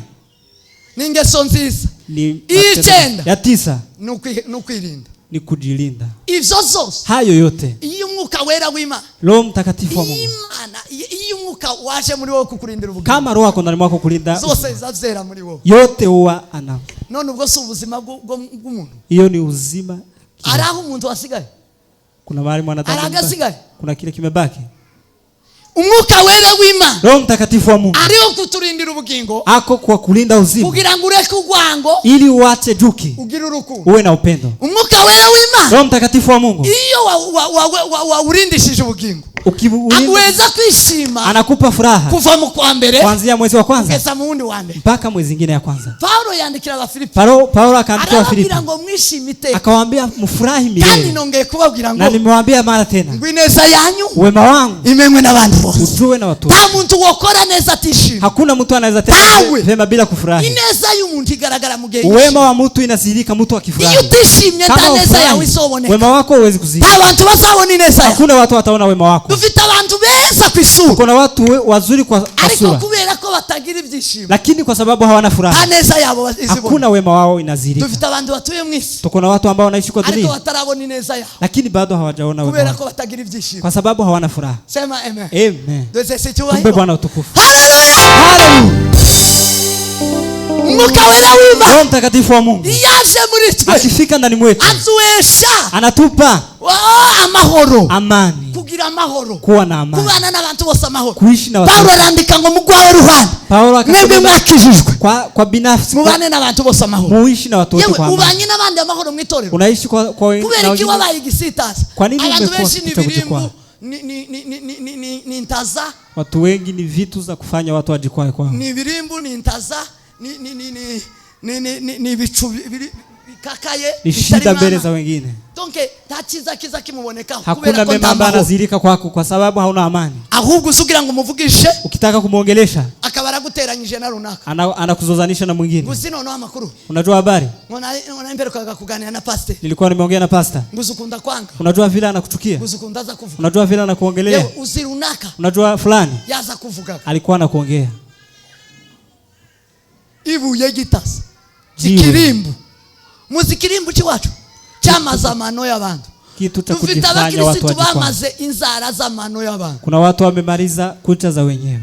Ni ingeso nziza. Ni icyenda. Ya tisa. Ni ukwirinda. Ni kujilinda. Ivyo zose. Hayo yote. Iyo umwuka wera w'Imana. Roho Mtakatifu wa Mungu. Imana iyo umwuka waje muri wowe kukurindira ubugingo. Kama Roho ako ndani mwako kulinda. Zose zazera muri wowe. Yote huwa ana. None ubwo si ubuzima bw'umuntu. Hiyo ni uzima. Araho umuntu wasigaye. Kuna mahali mwanadamu. Aragasigaye. Kuna kile kimebaki. Umwuka wera w'Imana. Roho Mtakatifu wa Mungu. Ariho kuturindira ubugingo. Ako kwa kulinda uzima. Kugira ngo ureke ugwango. Ili uache juki. Ugire urukundo. Uwe na upendo. Umwuka wera w'Imana. Roho Mtakatifu wa Mungu. Iyo urindishije ubugingo. Amuweza kwishima. Anakupa furaha. Kuva mu kwa mbere. Kuanzia mwezi wa kwanza. Kugeza mu wundi wa mbere. Mpaka mwezi mwingine ya kwanza. Paulo yandikira Abafilipi. Paulo akaandikia Wafilipi. Arababwira ngo mwishime iteka. Akawaambia mfurahi milele. Kandi nongeye kubabwira ngo. Na nimewaambia mara tena. Ngwineza yanyu. Wema wangu. Imenywe n'abandi bose. Ujue na watu. Nta muntu wokora neza atishima. Hakuna mtu anaweza tena vema bila kufurahi. Ineza y'umuntu igaragara mu gihe. Wema wa mtu inazidika mtu akifurahi. Iyo utishimye nta neza yawe isoboneka. Wema wako huwezi kuzidi. Abantu bazabona ineza yawe. Hakuna watu wataona wema wako. Dufite abantu beza kwisura. Kuna watu wazuri kwa sura. Ariko kubera ko batagira ibyishimo. Lakini kwa sababu hawana furaha. Neza yabo izibona. Hakuna wema wao inazidika. Dufite abantu batuye mu isi. Kuna watu ambao wanaishi kwa dunia. Ariko batarabona ineza yao. Lakini bado hawajaona wema. Kubera ko batagira ibyishimo. Kwa sababu hawana furaha. Sema amen. Amen. Doze sichuwa. Tumbe Bwana utukufu. Haleluya. Haleluya. Umwuka wera w'Imana. Roho Mtakatifu wa Mungu. Yaje muri twe. Akifika ndani mwetu. Azuesha. Anatupa amahoro. Amani. Kugira amahoro. Kuwa na amani. Kubana n'abantu bose amahoro. Kuishi na watu. Paulo arandika ngo mugwawe ruhande. Paulo akasema mwakijijwe. Kwa binafsi. Mubane n'abantu bose amahoro. Muishi na watu wote kwa amani. Ubanye n'abandi amahoro mwitorero. Unaishi kwa kubera iki wabaye igisitasi. Kwa nini abantu benshi umekuwa nibirimbu ni ntaza. Watu wengi ni vitu za kufanya watu wajikwae kwao. Ni birimbu ni ntaza ni ibicu bikakaye, ni shida mbele za wengine. Donc tachiza kiza kimuboneka hakuna mema ambaye anazirika kwako kwa sababu hauna amani. Ahubwo uzugira ngo umuvugishe, ukitaka kumuongelesha akabara guteranyije na runaka, anakuzozanisha na mwingine. Nguzino no amakuru, unajua habari? Ngona imbere kwa kuganira na pastor, nilikuwa nimeongea na pastor. Nguzukunda kwanga, unajua vile anakuchukia, nguzukunda za kuvuga, unajua vile anakuongelea. leo uzirunaka, unajua fulani yaza kuvuga, alikuwa anakuongea. Ibuye gitasa ikirimbu, muzikirimbu chiwacu cyamazamano y'abantu, kitu cha kujifanya watu bamaze inzara z'amano y'abantu. Kuna watu wamemaliza kucha za wenyewe,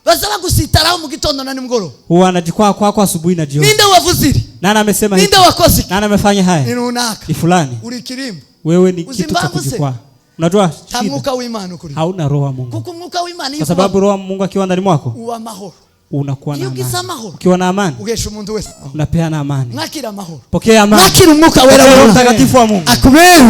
bazaba gusitaraho mu gitondo na nimugoroba, huwa anajikwaa kwako asubuhi na jioni. Ninde wavuziri? Nani amesema hivi? Ninde wakozi? Nani amefanya haya? Ni runaka, ni fulani. Uri kirimbu, wewe ni kitu cha kujikwaa. Unajua tamuka w'Imana ukuri, hauna roho ya Mungu. Kuko mwuka w'Imana, kwa sababu roho ya Mungu akiwa ndani mwako uwa mahoro, unakuwa na amani. Ukiwa na amani, ugesha umuntu wese unapeana amani. Nakira mahoro, pokea amani. Nakira umwuka wera wa mtakatifu wa Mungu. Akubere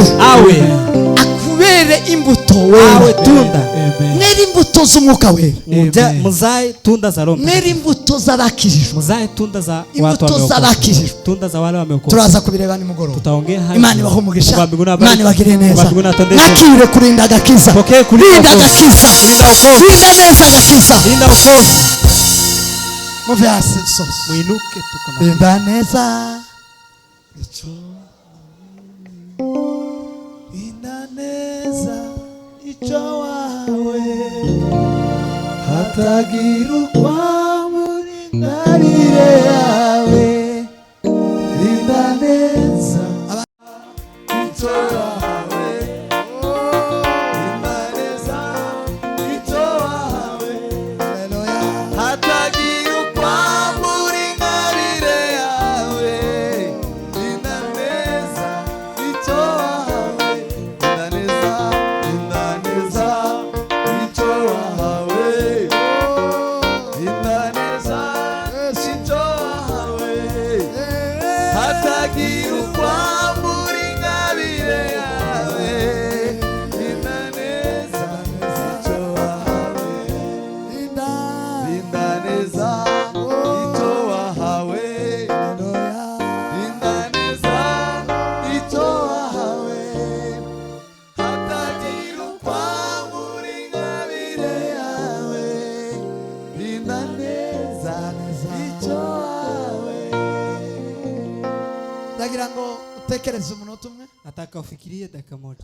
imbuto wewe, awe tunda. Neri imbuto z'umwuka wera, muzae tunda za Roho. Neri imbuto z'abakijijwe, muzae tunda za watu wameokoka, tunda za wale wameokoka. Turaza kubireba ni mugoroba, tutaongea haya. Imani ibahe umugisha, Imani ibagire neza. Nakire kurinda agakiza, pokea kurinda agakiza, kurinda neza agakiza, linda ukozi. Muve hasi soso, mwinuke tukana. Linda neza icho, linda neza icho wawe, hatagira kwa muringarire yawe. Linda neza icho wawe, linda neza icho wawe, haleluya. Hatagira kwa muringarire yawe, linda neza icho wawe, linda neza icho wawe, linda neza icho wawe, hatagira kwa muringarire yawe, linda neza icho wawe, linda neza icho wawe, linda neza icho wawe, hatagira kwa muringarire yawe, linda neza icho wawe. Ndagira ngo utekereze umunota umwe. Nataka ufikirie dakika moja.